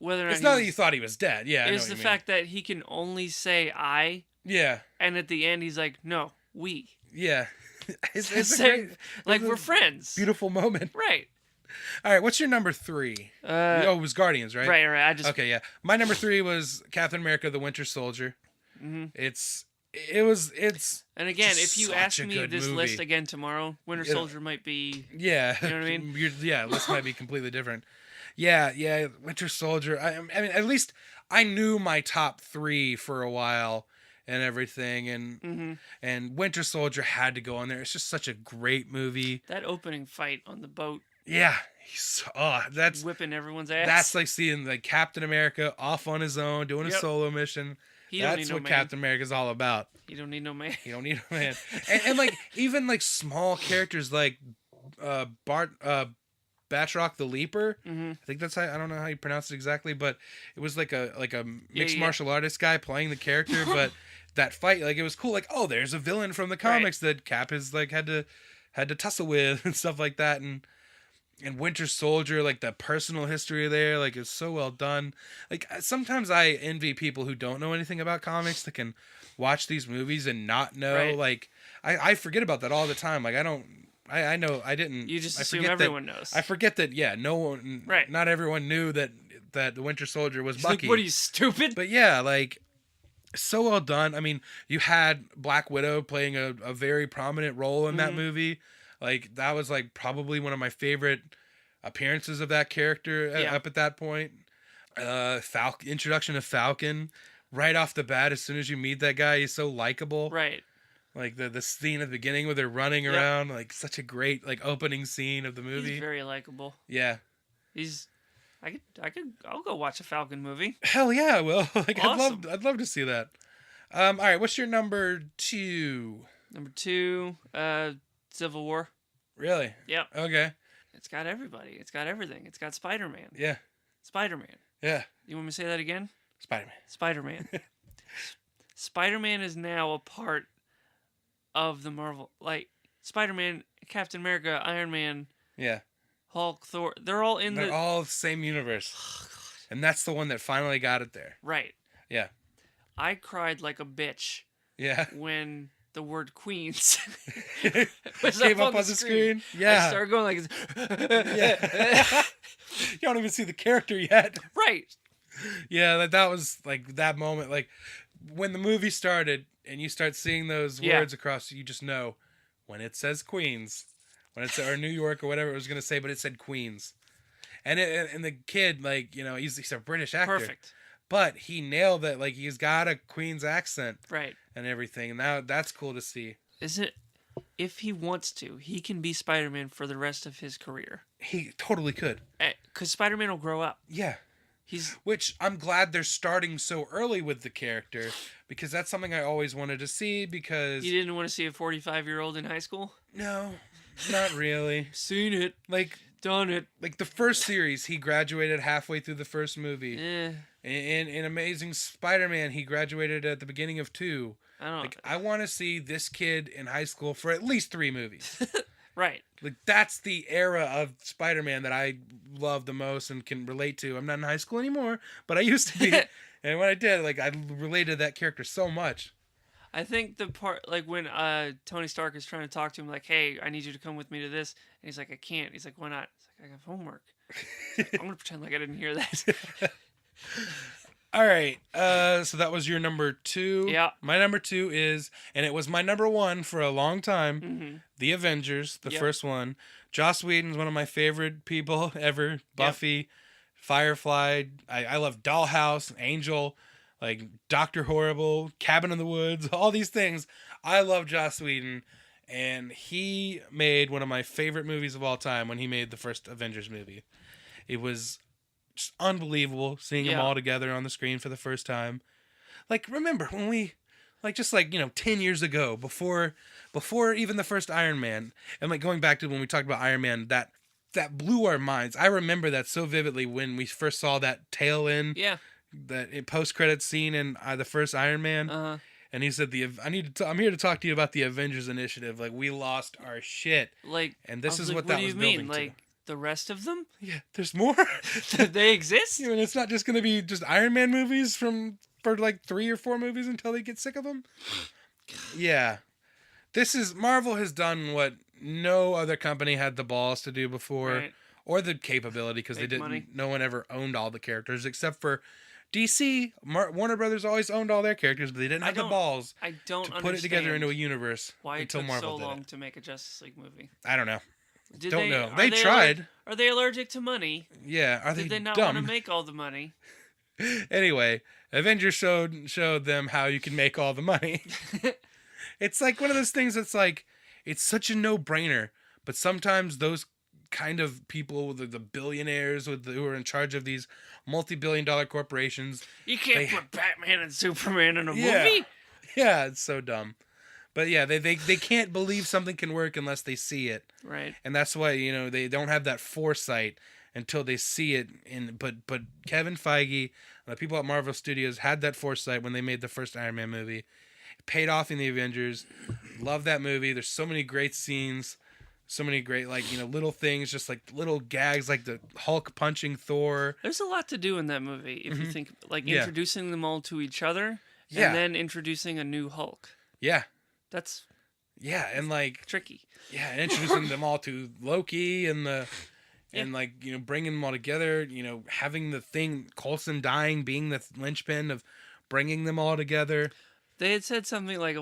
whether or not It's not that you thought he was dead. Yeah, I know it's what the you fact that he can only say "I," mean. Yeah, and at the end he's like, "No, we." yeah. it's a Say, great, like it's a we're friends, beautiful moment. right? All right, what's your number 3? Oh, it was Guardians, right? Right. I just Okay, yeah. My number 3 was Captain America: The Winter Soldier. Mm-hmm. It's And again, just if you such ask a me good this movie. list again tomorrow, Winter Yeah. Soldier might be. yeah. You know what I mean? Yeah, this might be completely different. Yeah. Winter Soldier. I mean, at least I knew my top 3 for a while and everything, Mm-hmm. and Winter Soldier had to go on there. It's just such a great movie. That opening fight on the boat, Yeah, that's whipping everyone's ass. that's like seeing like Captain America off on his own doing a Yep. solo mission. He don't That's need no what man. Captain America's all about. You don't need no man. You don't need a man. And like even like small characters like Batroc the Leaper. Mm-hmm. I think that's how, I don't know how you pronounce it exactly, but it was like a mixed Yeah. martial artist guy playing the character. But that fight, like it was cool. Like, oh, there's a villain from the comics that Cap is like had to tussle with and stuff like that. And Winter Soldier, like the personal history there, like is so well done. Like sometimes I envy people who don't know anything about comics that can watch these movies and not know. Right. Like I forget about that all the time. Like I know I didn't. You just I assume forget everyone knows. I forget that. Yeah, no one. Right. Not everyone knew that the Winter Soldier was He's like, Bucky. what are you, stupid? But yeah, like so well done. I mean, you had Black Widow playing a very prominent role in that movie. Like that was like probably one of my favorite appearances of that character up at that point. Introduction of Falcon right off the bat. As soon as you meet that guy, he's so likable. Right. Like the scene at the beginning where they're running around, like such a great like opening scene of the movie. He's very likable. Yeah. I'll go watch a Falcon movie. Hell yeah, Will. Like Awesome. I'd love to see that. All right, what's your number 2? Number 2, Civil War. Really? Yep. Okay. It's got everybody. It's got everything. It's got Spider-Man. Yeah. Spider-Man. Yeah. You want me to say that again? Spider-Man. Spider-Man. Spider-Man is now a part of the Marvel. Like, Spider-Man, Captain America, Iron Man, Yeah. Hulk, Thor. They're all in They're all the same universe. And that's the one that finally got it there. Right. Yeah. I cried like a bitch Yeah. when the word Queens was came up on the screen. I Yeah. started going like, Yeah. You don't even see the character yet. right. Yeah, that was like that moment. Like when the movie started and you start seeing those words across, you just know when it says Queens, when it's or New York or whatever it was gonna say, but it said Queens. And and the kid, like he's a British actor, Perfect. but he nailed it. Like he's got a Queen's accent, Right. and everything. And now that's cool to see. Is it? If he wants to, he can be Spider-Man for the rest of his career. He totally could. Because Spider-Man will grow up. Yeah. He's Which I'm glad they're starting so early with the character, because that's something I always wanted to see. Because You didn't want to see a 45-year-old in high school? no, not really. Seen it. Like Done it. the first series, he graduated halfway through the first movie. Eh. In Amazing Spider-Man, he graduated at the beginning of 2. I don't Like I want to see this kid in high school for at least 3 movies. Right. Like that's the era of Spider-Man that I love the most and can relate to. I'm not in high school anymore, but I used to be. And when I did, like I related to that character so much. I think the part, like when Tony Stark is trying to talk to him, like, hey, I need you to come with me to this. And he's like, I can't. He's like, why not? He's like, I have homework. I'm going to pretend like I didn't hear that. All right. So that was your number 2. Yeah. My number 2 is, and it was my number 1 for a long time, The Avengers, the first one. Joss Whedon's one of my favorite people ever. Buffy, Firefly. I love Dollhouse, Angel, like Doctor Horrible, Cabin in the Woods, all these things. I love Joss Whedon. And he made one of my favorite movies of all time when he made the first Avengers movie. It was just unbelievable seeing them all together on the screen for the first time. Like, remember when we like just like 10 years ago, before even the first Iron Man, and like going back to when we talked about Iron Man, that blew our minds. I remember that so vividly when we first saw that tail end, Yeah. that post credit scene in the first Iron Man. Uh-huh. And he said, I'm here to talk to you about the Avengers Initiative. Like, we lost our shit. Like, And this is like, what what that do was you building mean? to. Like, the rest of them? Yeah, there's more. They exist? And it's not just going to be just Iron Man movies for like 3 or 4 movies until they get sick of them. Yeah. Marvel has done what no other company had the balls to do before. Right. Or the capability, because they didn't. Money. No one ever owned all the characters except for DC. Warner Brothers always owned all their characters, but they didn't have the balls I don't to put it together into a universe why it until took Marvel so long did it. to make a Justice League movie. I don't know. Don't know. They tried. Are they allergic to money? Yeah. Are Did they they not dumb? want to make all the money? Anyway, Avengers showed them how you can make all the money. It's like one of those things that's like, it's such a no-brainer, but sometimes those kind of people, the billionaires who are in charge of these multi-billion-dollar corporations, You can't put Batman and Superman in a Yeah. movie? Yeah, it's so dumb. But yeah, they can't believe something can work unless they see it. Right. And that's why, they don't have that foresight until they see it. But Kevin Feige, the people at Marvel Studios had that foresight when they made the first Iron Man movie. It paid off in the Avengers. Love that movie. There's so many great scenes. So many great, little things, just like little gags, like the Hulk punching Thor. There's a lot to do in that movie if you think, like, Yeah. introducing them all to each other Yeah. and then introducing a new Hulk. Yeah. That's And like, tricky. and introducing them all to Loki and bringing them all together, having the thing, Coulson dying, being the linchpin of bringing them all together. They had said something like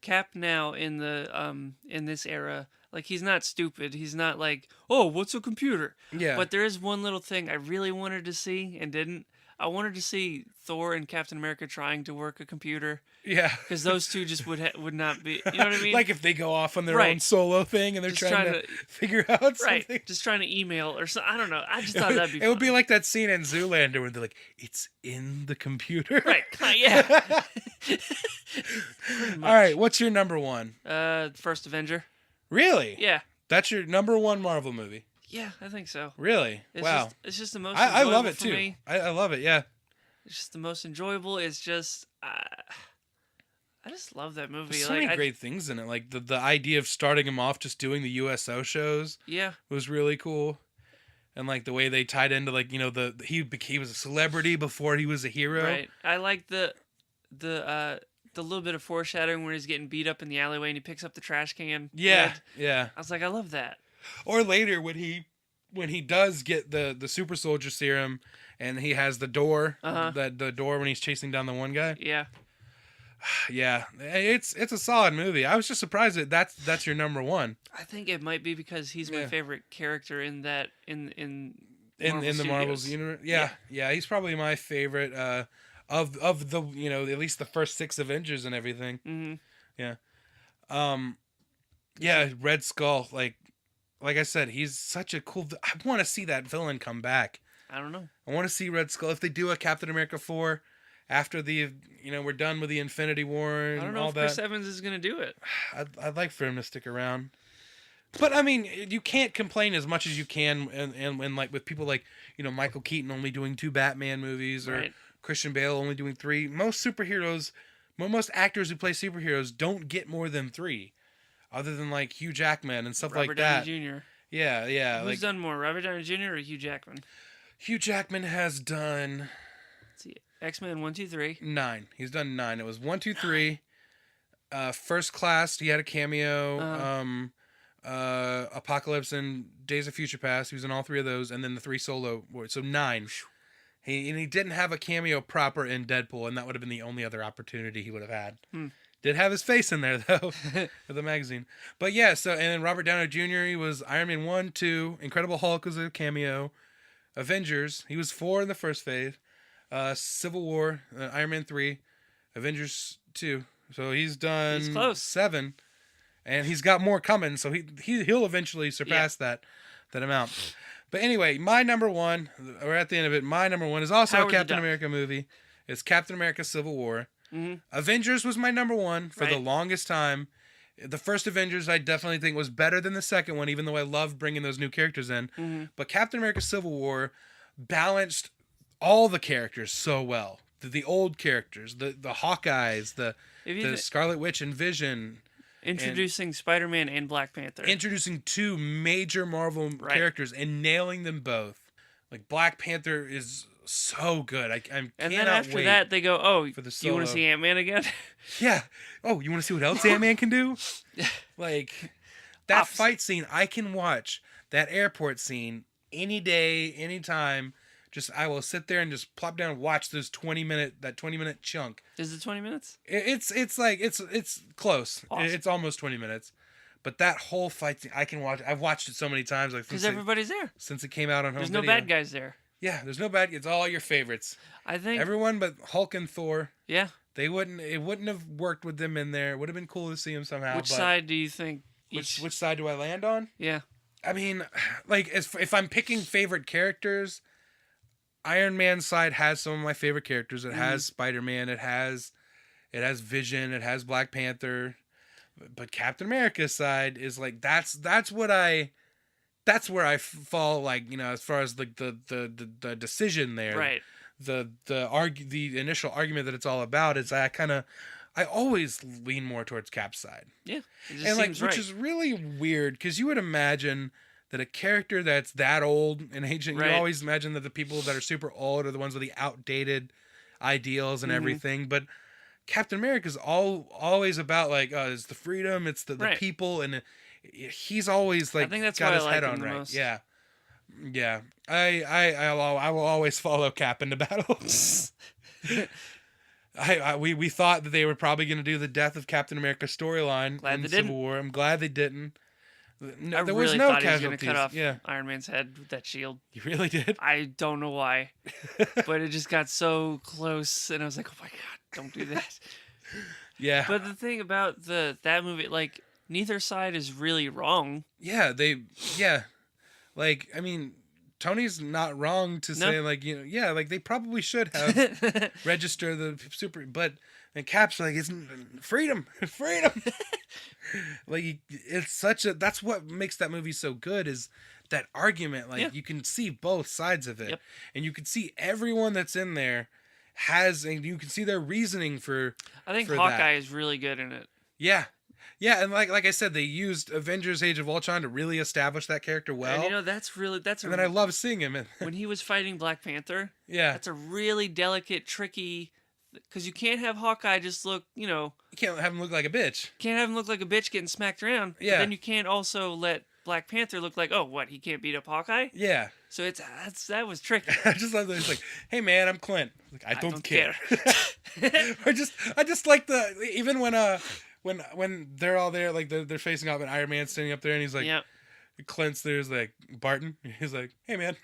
Cap now in the in this era, like, he's not stupid. He's not like, oh, what's a computer? Yeah. But there is one little thing I really wanted to see and didn't. I wanted to see Thor and Captain America trying to work a computer. Yeah. Because those two just would not be, you know what I mean? Like if they go off on their Right. own solo thing and they're Just trying to figure out something. right, just trying to email or something. I don't know. I just thought that'd be It would be funny. like that scene in Zoolander where they're like, it's in the computer. Right, yeah. All right, what's your number one? First Avenger. Really? Yeah. That's your number one Marvel movie? Yeah, I think so. Really? Wow. It's just the most I enjoyable love it for too. me. I love it, yeah. It's just the most enjoyable. It's just I just love that movie. There's so many great things in it. Like the idea of starting him off just doing the USO shows Yeah. was really cool. And like the way they tied into like, he was a celebrity before he was a hero. Right. I like the little bit of foreshadowing where he's getting beat up in the alleyway and he picks up the trash can. Yeah. lid. Yeah. I was like, I love that. Or later when he does get the super soldier serum and he has the door, the door when he's chasing down the one guy. Yeah. Yeah, it's a solid movie. I was just surprised that that's your number one. I think it might be because he's my favorite character in that in the Marvel's universe. Yeah, he's probably my favorite of the at least the first 6 Avengers and everything. Mm-hmm. Yeah, Red Skull. Like I said, he's such a cool. I want to see that villain come back. I don't know. I want to see Red Skull if they do a Captain America 4 after the we're done with the Infinity War and I don't know all if that. Chris Evans is gonna do it. I'd like for him to stick around. But I mean, you can't complain as much as you can, and like with people like Michael Keaton only doing 2 Batman movies, or Right. Christian Bale only doing 3. Most superheroes, most actors who play superheroes don't get more than 3, other than like Hugh Jackman and stuff Robert like Downey that. Jr. Yeah. Who's Like done more, Robert Downey Jr. or Hugh Jackman? Hugh Jackman has done Let's see, X-Men 1, 2, 3. 9. He's done 9. It was 1, 2, 3. First Class. He had a cameo. Apocalypse and Days of Future Past. He was in all 3 of those, and then the 3 solo. So 9. He didn't have a cameo proper in Deadpool, and that would have been the only other opportunity he would have had. Did have his face in there though, for the magazine. But yeah, and then Robert Downey Jr. He was Iron Man 1, 2. Incredible Hulk was a cameo. Avengers. He was 4 in the first phase. Civil War. Iron Man 3. Avengers 2. So he's done He's close. 7. And he's got more coming, so he'll eventually surpass that amount. But anyway, my number one, we're at the end of it. My number one is also Howard a the Captain Duck. America movie. It's Captain America: Civil War. Avengers was my number one for the Right. longest time. The first Avengers, I definitely think, was better than the second one, even though I loved bringing those new characters in. But Captain America Civil War balanced all the characters so well. The old characters, the Hawkeyes, the Scarlet Witch and Vision. Introducing Spider-Man and Black Panther. Introducing two major Marvel characters and nailing them both. Like, Black Panther is so good. I cannot and then after wait that, they go, "Oh, for the you want solo. to see Ant-Man again?" Yeah. Oh, you want to see what else Ant-Man can do? Like, that Opposite. fight scene, I can watch that airport scene any day, anytime. Just, I will sit there and just plop down and watch that 20-minute chunk. Is it 20 minutes? It's close. Awesome. It's almost 20 minutes. But that whole fight scene, I can watch. I've watched it so many times, like Because everybody's there. since it came out on home There's video. no bad guys there. Yeah, there's no bad. It's all your favorites. I think. Everyone but Hulk and Thor. Yeah. It wouldn't have worked with them in there. It would have been cool to see them somehow. Which but side do you think? which side do I land on? Yeah. I mean, like, if I'm picking favorite characters, Iron Man's side has some of my favorite characters. It has Spider-Man. It has Vision. It has Black Panther. But Captain America's side is like that's where I fall, like, you know, as far as like the decision there. Right. The initial argument that it's all about is I always lean more towards Cap's side. Yeah. It just And like, seems which right. is really weird because you would imagine that a character that's that old and ancient, Right. you always imagine that the people that are super old are the ones with the outdated ideals and everything. But Captain America's always about, like, it's the freedom, it's the Right. people, and he's always like I think that's got why his I like head him on the right. most. Yeah, yeah. I will always follow Cap into battle. We thought that they were probably going to do the death of Captain America storyline Glad in they Civil didn't. War. I'm glad they didn't. No, I there really was no thought he was going casualties. to cut off Yeah, Iron Man's head with that shield. you really did. I don't know why, but it just got so close, and I was like, "Oh my god, don't do that!" Yeah, But the thing about that movie, like, neither side is really wrong. yeah, like, I mean, Tony's not wrong to say, like, you know, yeah, like, they probably should have register the super, but and Cap's like, it's freedom. Like, it's that's what makes that movie so good, is that argument. Like, you can see both sides of it. Yep. And you can see everyone that's in there and you can see their reasoning for I think for Hawkeye that. is really good in it. Yeah, and like I said, they used Avengers: Age of Ultron to really establish that character well. And you know, that's and then I love seeing him in. when he was fighting Black Panther. Yeah, That's a really delicate, tricky, because you can't have Hawkeye just look, you know, you can't have him look like a bitch. can't have him look like a bitch getting smacked around. Yeah. But then you can't also let Black Panther look like, oh, what, he can't beat up Hawkeye? Yeah. So that was tricky. I just love that he's like, "Hey man, I'm Clint." Like, I don't care. care. I just like even when they're all there, like they're facing off, and Iron Man's standing up there, and he's like, Yeah. Clint's there's like Barton. He's like, "Hey man."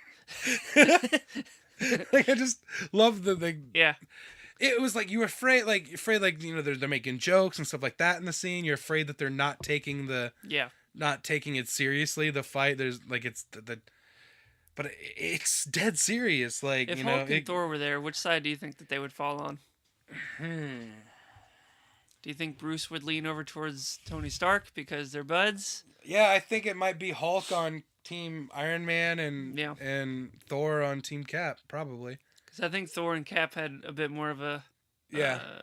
Like, I just love the Yeah. it was like you were afraid, like you know, they're making jokes and stuff like that in the scene. You're afraid that they're not taking it seriously. The fight, there's like it's but it's dead serious. Like, If you know, Hulk and Thor were there, which side do you think that they would fall on? Do you think Bruce would lean over towards Tony Stark because they're buds? yeah, I think it might be Hulk on Team Iron Man and Thor on Team Cap, probably. Because I think Thor and Cap had a bit more of a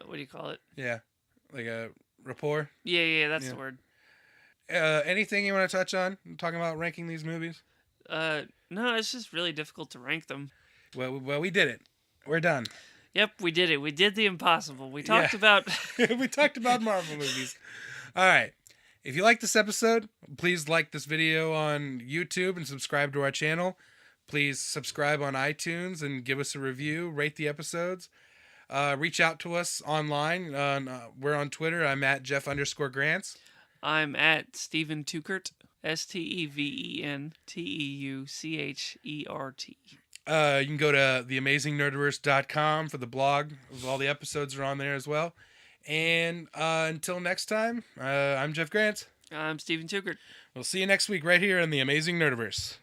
what do you call it? Yeah, like a rapport. Yeah, that's the word. Anything you want to touch on? Talking about ranking these movies? No, it's just really difficult to rank them. Well, we did it. We're done. Yep, we did it. We did the impossible. We talked about We talked about Marvel movies. All right. If you like this episode, please like this video on YouTube and subscribe to our channel. Please subscribe on iTunes and give us a review. Rate the episodes. Reach out to us online. We're on Twitter. I'm at Jeff_Grants. I'm at Steven Tukert, StevenTeuchert. You can go to theamazingnerdiverse.com for the blog. All the episodes are on there as well. And until next time, I'm Jeff Grant. I'm Steven Tukert. We'll see you next week right here in the Amazing Nerdiverse.